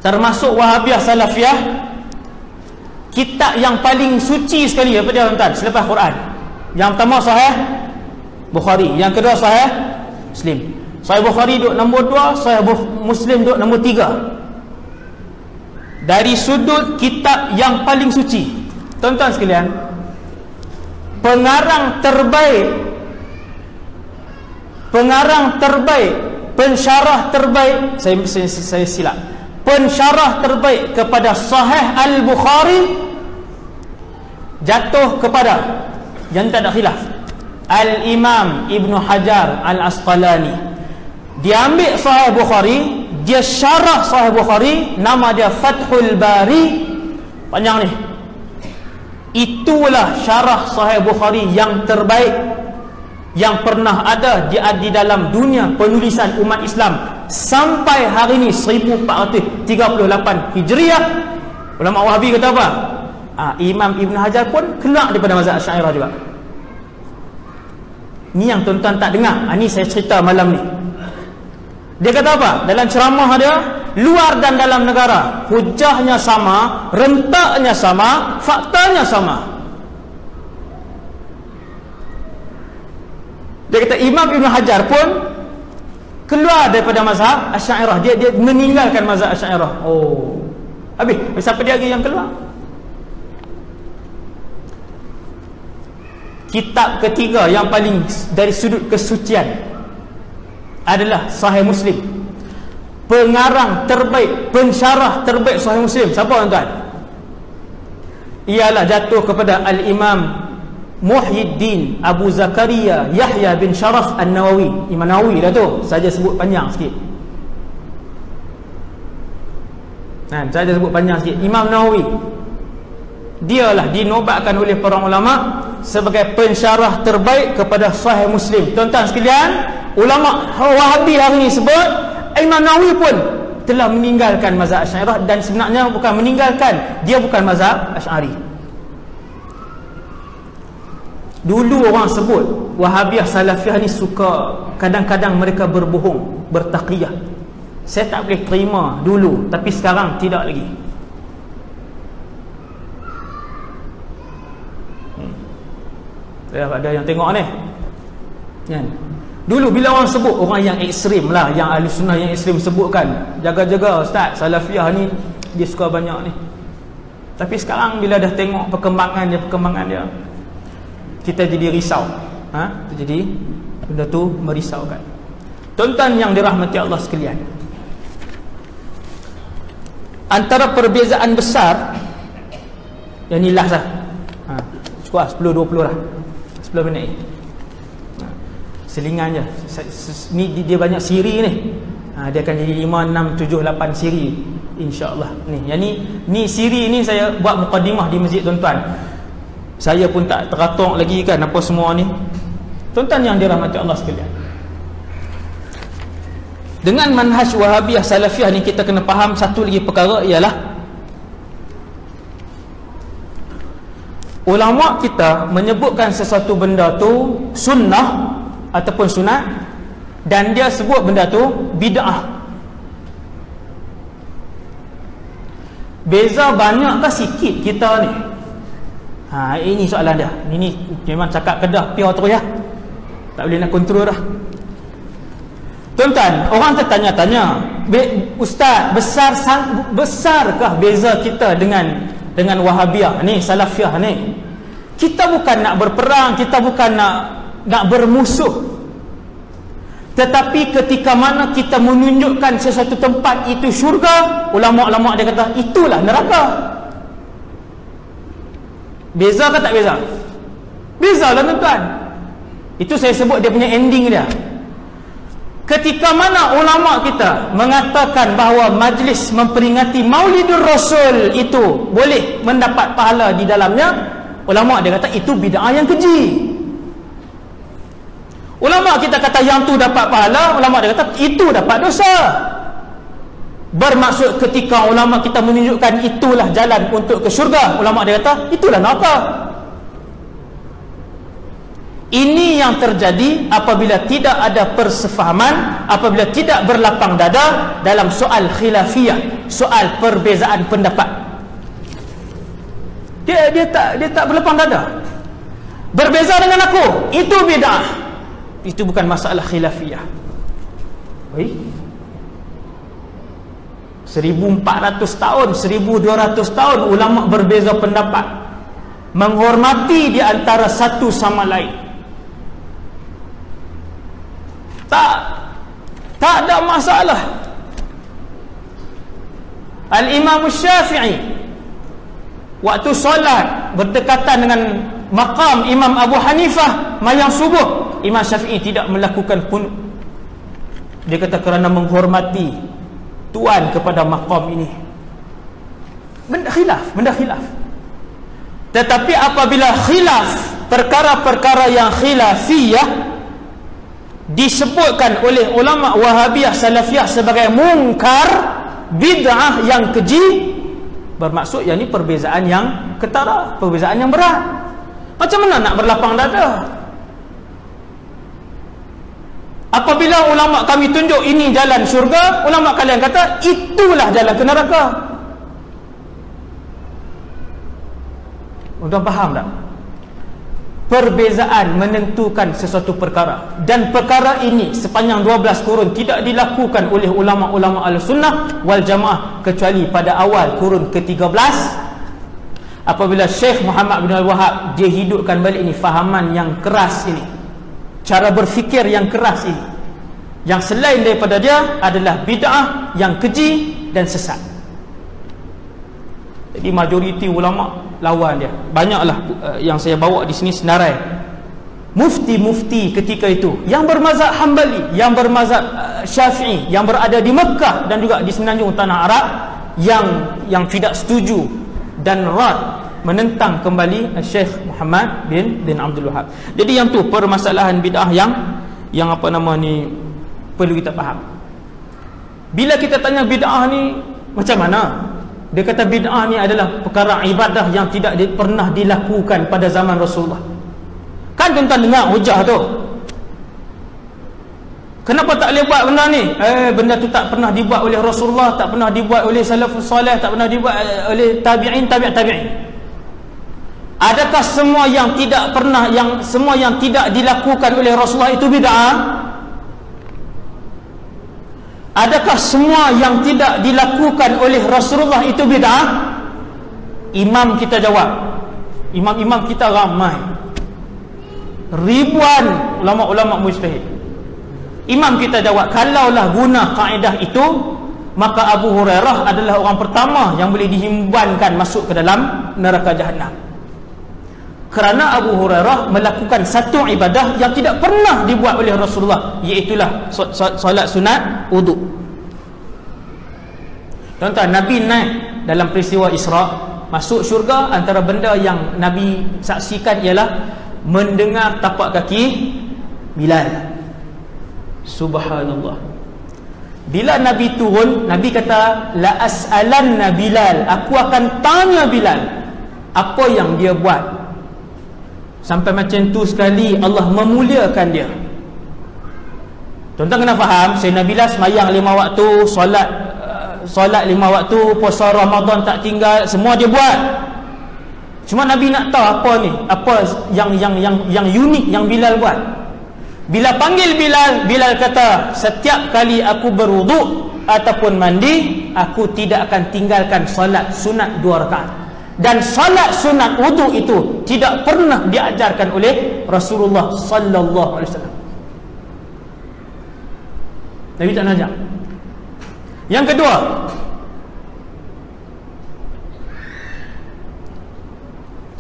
termasuk Wahabiyah, Salafiyah, kitab yang paling suci sekali daripada tuan-tuan selepas Quran. Yang pertama Sahih Bukhari, yang kedua Sahih Muslim. Sahih Bukhari duduk nombor 2, Sahih Muslim duduk nombor 3 dari sudut kitab yang paling suci. Tuan-tuan sekalian, pengarang terbaik, pensyarah terbaik, saya silap, pensyarah terbaik kepada Sahih Al-Bukhari jatuh kepada, yang tak ada khilaf, Al-Imam Ibn Hajar Al-Asqalani. Dia ambil Sahih Bukhari, dia syarah Sahih Bukhari, nama dia Fathul Bari, panjang ni. Itulah syarah Sahih Bukhari yang terbaik yang pernah ada di dalam dunia penulisan umat Islam sampai hari ini, 1438 Hijriah. Ulama Wahabi kata apa? Imam Ibn Hajar pun keluar daripada mazhab Asy'ariyah juga. Ni yang tuan-tuan tak dengar. Ni saya cerita malam ni. Dia kata apa? Dalam ceramah dia, luar dan dalam negara, hujahnya sama, rentaknya sama, faktanya sama. Dia kata Imam Ibn Hajar pun keluar daripada mazhab Asy'ariyah. Dia meninggalkan mazhab Asy'ariyah. Oh, habis siapa dia lagi yang keluar? Kitab ketiga yang paling dari sudut kesucian adalah Sahih Muslim. Pengarang terbaik, pensyarah terbaik Sahih Muslim siapa tuan-tuan? Ialah jatuh kepada Al-Imam Muhyiddin Abu Zakaria Yahya bin Sharaf An-Nawawi. Imam Nawawi dah tu, saja sebut panjang sikit. Saja sebut panjang sikit. Imam Nawawi, dialah dinobatkan oleh para ulama sebagai pensyarah terbaik kepada Sahih Muslim. Tuan-tuan sekalian, ulama Wahabi hari ini sebut Imam Nawawi pun telah meninggalkan mazhab Asy'ariyah, dan sebenarnya bukan meninggalkan, dia bukan mazhab Asy'ari. Dulu orang sebut Wahabiyah Salafiyah ni suka, kadang-kadang mereka berbohong, bertaqiyah. Saya tak boleh terima dulu, tapi sekarang tidak lagi. Ada yang tengok ni kan? Dulu bila orang sebut, orang yang ekstrim lah, yang ahli sunnah yang ekstrim sebutkan, jaga-jaga Ustaz, Salafiyah ni dia suka banyak ni. Tapi sekarang bila dah tengok perkembangan dia, kita jadi risau. Kita jadi benda tu merisaukan. Tuan-tuan yang dirahmati Allah sekalian, antara perbezaan besar, yang ni last lah, cukup lah 10-20 lah, 10 minit selingan je. Ni dia banyak siri ni, dia akan jadi 5, 6, 7, 8 siri InsyaAllah. Yang ni siri ni saya buat mukadimah di masjid tuan-tuan. Saya pun tak teratok lagi kan apa semua ni. Tuan-tuan yang dirahmati Allah sekalian, dengan manhaj Wahabiyah Salafiyah ni kita kena faham satu lagi perkara, ialah ulama kita menyebutkan sesuatu benda tu sunnah ataupun sunat, dan dia sebut benda tu bid'ah. Beza banyak ke sikit kita ni? Ini soalan dia. Ini memang cakap kedah pure terus ya. Tak boleh nak kontrol dah. Tuan-tuan, orang tertanya-tanya, Ustaz, besarkah beza kita dengan Wahabiyah ni, Salafiyah ni? Kita bukan nak berperang, kita bukan nak bermusuh. Tetapi ketika mana kita menunjukkan sesuatu tempat itu syurga, ulama-ulama dia kata itulah neraka. Beza ke tak beza? Beza lah tuan-tuan. Itu saya sebut dia punya ending dia. Ketika mana ulama kita mengatakan bahawa majlis memperingati Maulidur Rasul itu boleh mendapat pahala di dalamnya, ulama dia kata itu bid'ah yang keji. Ulama kita kata yang tu dapat pahala, ulama dia kata itu dapat dosa. Bermaksud ketika ulama kita menunjukkan itulah jalan untuk ke syurga, ulama dia kata itulah neraka. Ini yang terjadi apabila tidak ada persefahaman, apabila tidak berlapang dada dalam soal khilafiyah, soal perbezaan pendapat. Dia tak berlapang dada. Berbeza dengan aku, itu bid'ah. Itu bukan masalah khilafiyah. 1400 tahun, 1200 tahun ulama berbeza pendapat, menghormati di antara satu sama lain. Tak ada masalah. Al-Imam Syafi'i waktu solat berdekatan dengan maqam Imam Abu Hanifah mayang subuh, Imam Syafi'i tidak melakukan qunut. Dia kata kerana menghormati tuan kepada maqam ini. Benda khilaf. Tetapi apabila khilaf, perkara-perkara yang khilafiyah disebutkan oleh ulama Wahabiyah Salafiyah sebagai mungkar, bid'ah yang keji, bermaksud yang ni perbezaan yang ketara, perbezaan yang berat. Macam mana nak berlapang dada? Apabila ulama kami tunjuk ini jalan syurga, ulama kalian kata itulah jalan ke neraka. Tuan faham tak? Perbezaan menentukan sesuatu perkara, dan perkara ini sepanjang 12 kurun tidak dilakukan oleh ulama-ulama al-sunnah wal jamaah kecuali pada awal kurun ke-13 apabila Syekh Muhammad bin Al-Wahhab dia hidupkan balik ini fahaman yang keras ini, cara berfikir yang keras ini, yang selain daripada dia adalah bid'ah yang keji dan sesat. Jadi majoriti ulama lawan dia. Banyaklah yang saya bawa di sini senarai mufti-mufti ketika itu yang bermazhab Hambali, yang bermazhab Syafi'i, yang berada di Mekah dan juga di semenanjung tanah Arab, yang tidak setuju dan rad menentang kembali Syekh Muhammad bin Abdul Wahhab. Jadi yang tu permasalahan bid'ah yang apa nama ni perlu kita faham. Bila kita tanya bid'ah ni macam mana? Dia kata bid'ah ni adalah perkara ibadah yang tidak pernah dilakukan pada zaman Rasulullah. Kan tuan-tuan dengar hujah tu. Kenapa tak boleh buat benda ni? Benda tu tak pernah dibuat oleh Rasulullah, tak pernah dibuat oleh salafus soleh, tak pernah dibuat oleh tabi'in, tabi'in. Adakah semua yang tidak dilakukan oleh Rasulullah itu bid'ah? Adakah semua yang tidak dilakukan oleh Rasulullah itu bid'ah? Imam kita jawab. Imam-imam kita ramai, ribuan ulama-ulama mujtahid. Imam kita jawab, kalaulah guna kaedah itu, maka Abu Hurairah adalah orang pertama yang boleh dihimbankan masuk ke dalam neraka jahanam. Kerana Abu Hurairah melakukan satu ibadah yang tidak pernah dibuat oleh Rasulullah, iaitulah solat sunat wudu. Tuan-tuan, Nabi naik dalam peristiwa Isra', masuk syurga. Antara benda yang Nabi saksikan ialah mendengar tapak kaki Bilal. Subhanallah. Bila Nabi turun, Nabi kata, la as'alanna Bilal, aku akan tanya Bilal apa yang dia buat sampai macam tu sekali Allah memuliakan dia. Tuan-tuan kena faham, Sayyidina Bilal semayang 5 waktu, solat 5 waktu, puasa Ramadan tak tinggal, semua dia buat. Cuma Nabi nak tahu apa ni, apa yang unik yang Bilal buat. Bila panggil Bilal, Bilal kata, setiap kali aku berwuduk ataupun mandi, aku tidak akan tinggalkan solat sunat 2 rakaat. Dan solat sunat wuduk itu tidak pernah diajarkan oleh Rasulullah sallallahu alaihi wasallam. Nabi tak nak ajar. Yang kedua,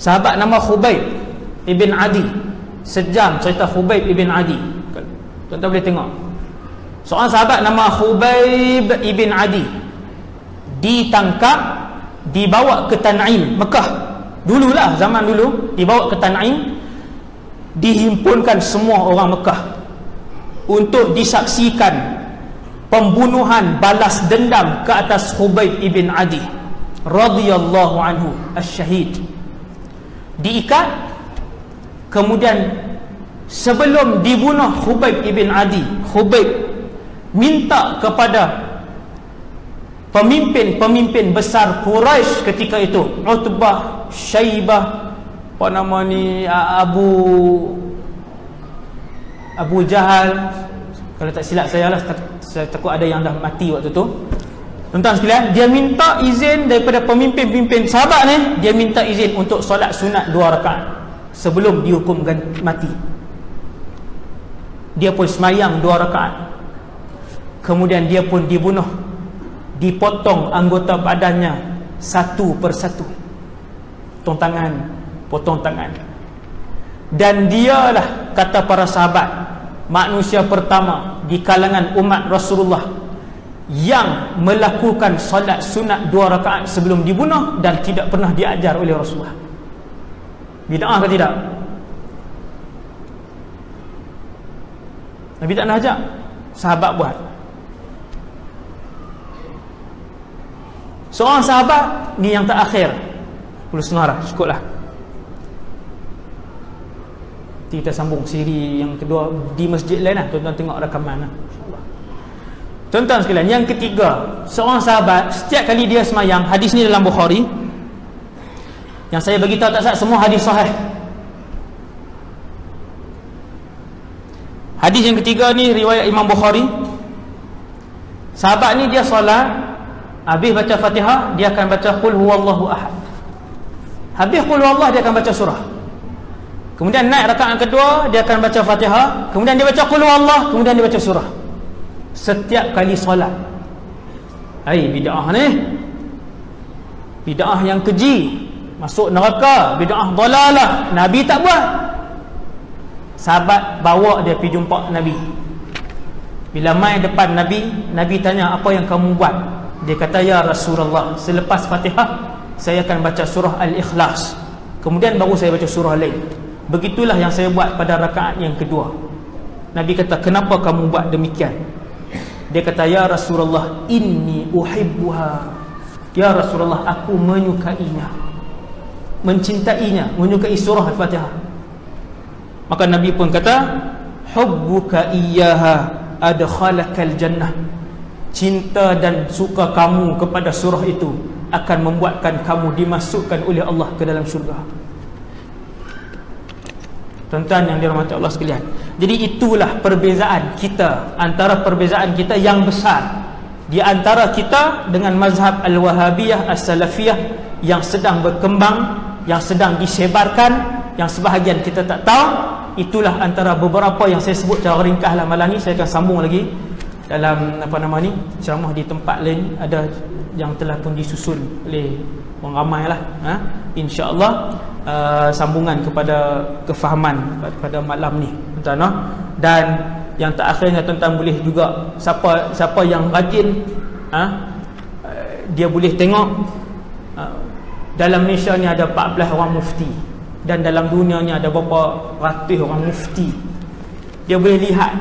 sahabat nama Khubayb ibn Adi. Sejam cerita Khubayb ibn Adi. Tuan-tuan boleh tengok. Seorang sahabat nama Khubayb ibn Adi ditangkap, dibawa ke Tan'im, Mekah. Dululah, zaman dulu, dibawa ke Tan'im, dihimpunkan semua orang Mekah untuk disaksikan pembunuhan balas dendam ke atas Khubayb ibn Adi radhiyallahu anhu asy-syahid. Diikat. Kemudian sebelum dibunuh Khubayb ibn Adi, Khubayb minta kepada pemimpin besar Quraisy ketika itu, Utbah, Syaibah, apa nama ni, Abu Jahal, kalau tak silap saya lah, saya takut ada yang dah mati waktu tu. Tuan-tuan sekalian, dia minta izin daripada pemimpin sahabat ni, dia minta izin untuk solat sunat 2 rakaat sebelum dihukumkan mati. Dia pun semayang 2 rakaat. Kemudian dia pun dibunuh, dipotong anggota badannya satu persatu, potong tangan. Dan dialah, kata para sahabat, manusia pertama di kalangan umat Rasulullah yang melakukan solat sunat 2 rakaat sebelum dibunuh dan tidak pernah diajar oleh Rasulullah. Bid'ah ke tidak? Nabi tak nak ajak, sahabat buat. Seorang sahabat ni yang terakhir, 10.30 dah, cukuplah. Nanti kita sambung siri yang kedua di masjid lain lah. Tuan-tuan tengok rakaman lah, InsyaAllah. Tuan-tuan sekalian, yang ketiga, seorang sahabat setiap kali dia semayang, hadis ni dalam Bukhari, yang saya beritahu tak sah, semua hadis sahih. Hadis yang ketiga ni riwayat Imam Bukhari. Sahabat ni dia solat, habis baca Fatihah, dia akan baca qul huwallahu ahad. Habis qul huwallah, dia akan baca surah. Kemudian naik rakaat kedua, dia akan baca Fatihah, kemudian dia baca qul huwallah, kemudian dia baca surah. Setiap kali solat. Bid'ah ni, bid'ah yang keji, masuk neraka, bid'ah dalalah. Nabi tak buat. Sahabat bawa dia pergi jumpa Nabi. Bila mai depan Nabi, Nabi tanya, apa yang kamu buat? Dia kata, ya Rasulullah, selepas Fatihah saya akan baca surah Al-Ikhlas, kemudian baru saya baca surah lain. Begitulah yang saya buat pada rakaat yang kedua. Nabi kata, kenapa kamu buat demikian? Dia kata, ya Rasulullah, inni uhibbuha. Ya Rasulullah, aku menyukainya, mencintainya, menyukai surah Al-Fatihah. Maka Nabi pun kata, hubbuka iyyaha adkhalakal jannah. Cinta dan suka kamu kepada surah itu akan membuatkan kamu dimasukkan oleh Allah ke dalam syurga. Tuan-tuan yang dirahmati Allah sekalian, jadi itulah perbezaan kita, antara perbezaan kita yang besar di antara kita dengan mazhab Al-Wahabiyah As-Salafiyah yang sedang berkembang, yang sedang disebarkan, yang sebahagian kita tak tahu. Itulah antara beberapa yang saya sebut secara ringkaslah malam ni. Saya akan sambung lagi dalam ceramah di tempat lain, ada yang telah pun disusun oleh orang ramai lah, insya-Allah. Sambungan kepada kefahaman pada malam ni, tuan-tuan. Dan yang terakhirnya, tuan-tuan boleh juga, siapa yang rajin, dia boleh tengok dalam Malaysia ni ada 14 orang mufti, dan dalam dunia ni ada berapa ratus orang mufti. Dia boleh lihat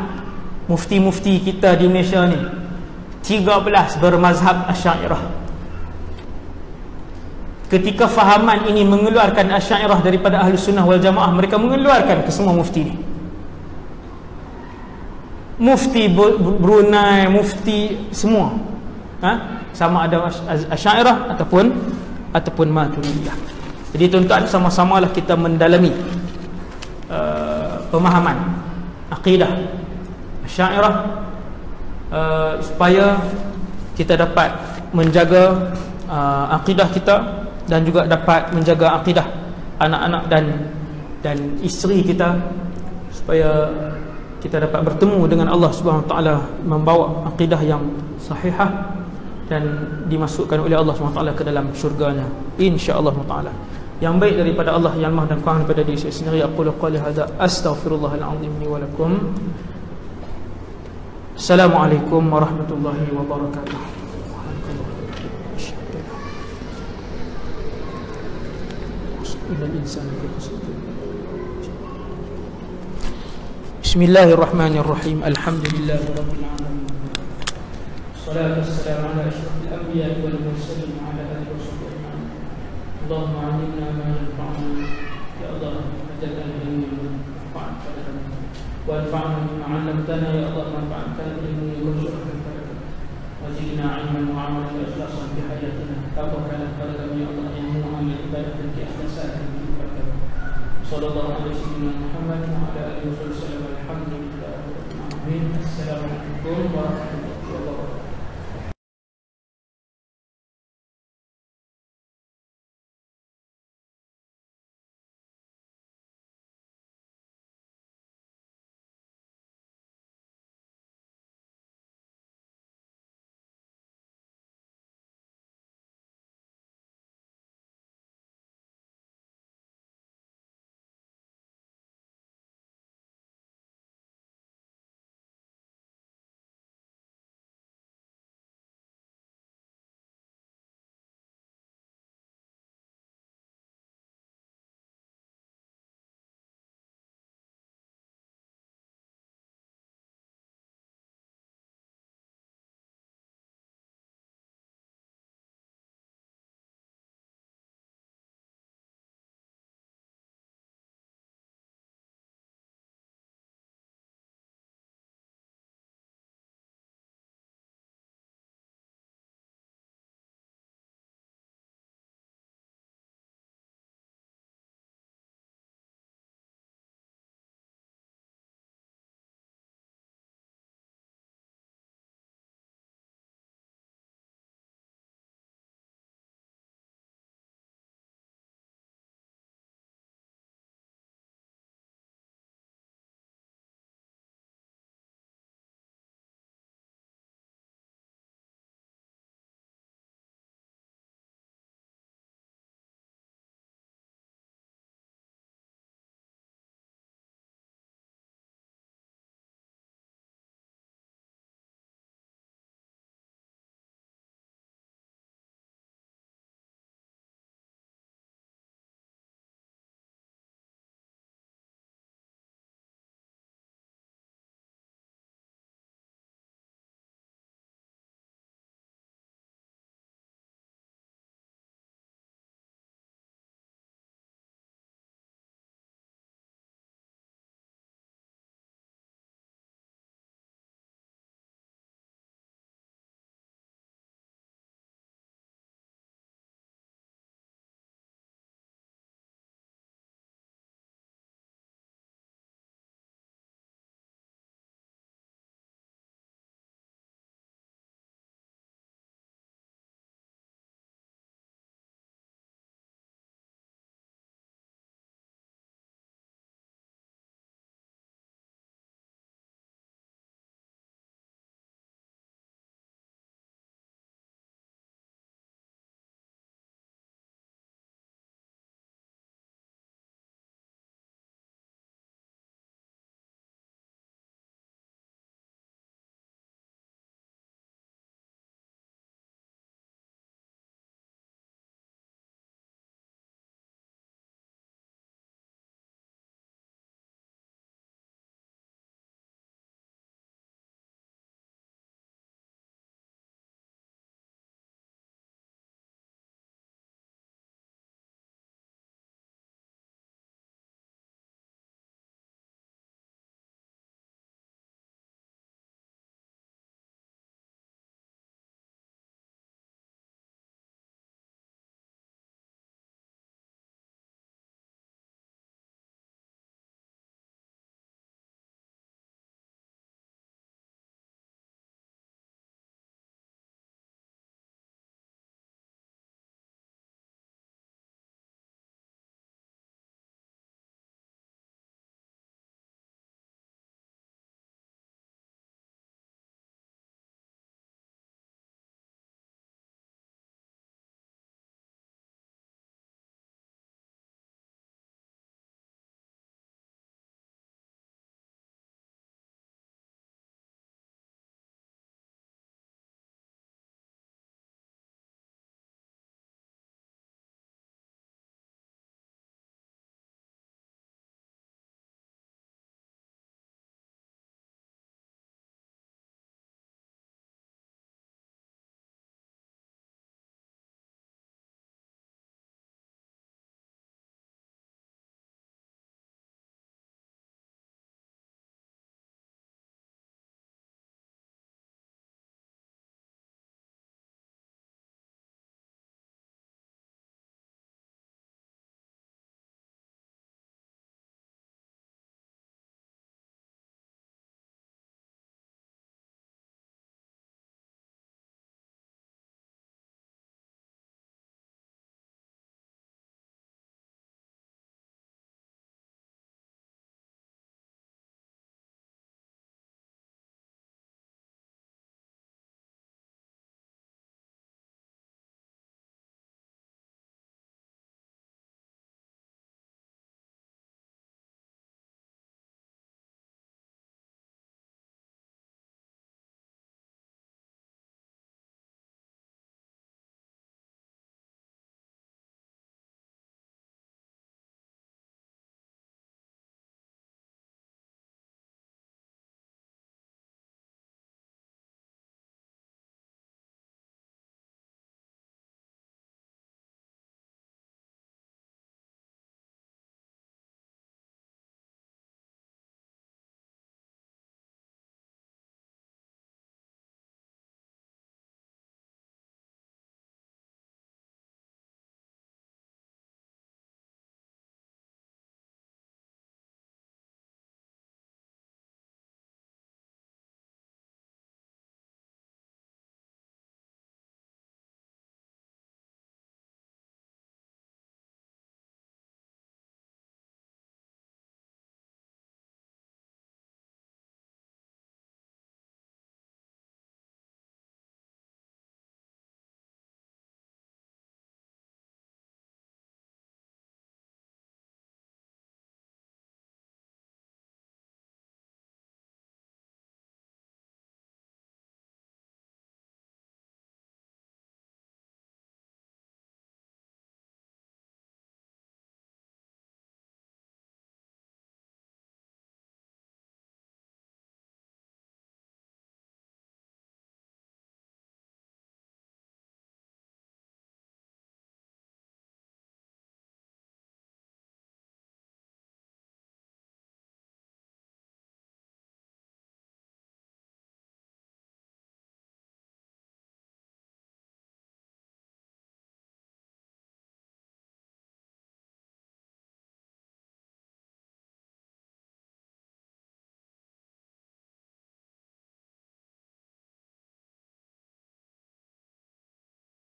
mufti-mufti kita di Malaysia ni 13 bermazhab Asy'ariyah. Ketika fahaman ini mengeluarkan Asy'ariyah daripada Ahli Sunnah wal Jamaah, mereka mengeluarkan ke semua mufti ni. Mufti Brunei, mufti semua, sama ada Asy'ariyah ataupun Maturidiyah. Jadi tuan-tuan, sama-samalah kita mendalami pemahaman akidah Asy'ariyah supaya kita dapat menjaga akidah kita, dan juga dapat menjaga akidah anak-anak dan isteri kita, supaya kita dapat bertemu dengan Allah Subhanahu Wa Taala, membawa akidah yang sahihah dan dimasukkan oleh Allah Subhanahu Wa Taala ke dalam syurganya, insya-Allah taala. Yang baik daripada Allah yang Maha, dan kurang daripada diri saya sendiri. Aqulu qali hadza astaghfirullahal azim li wa lakum. Assalamualaikum warahmatullahi wabarakatuh. Bismillahirrahmanirrahim. Alhamdulillahirabbil alamin. Wassalatu wassalamu ala asyrafil anbiya'i wal mursalin wa ala alihi washabbihi ajma'in. Allahumma 'allimna ma yanfa'una, ya Allah, ajarna ilmu manfaat wa anfa'na bima 'allamtana, ya Allah, manfaatkan ilmu warzuqna barakah wa zidna 'ilman wa 'amalan wa ikhlasan fi hayatina. Tabarakallah pada kami, ya Allah, yang mengamal ibadah dan keikhlasan. Sallallahu alaihi wasallam Muhammad wa ala alihi wasallam. Alhamdulillah. Amin. Assalamualaikum warahmatullahi wabarakatuh.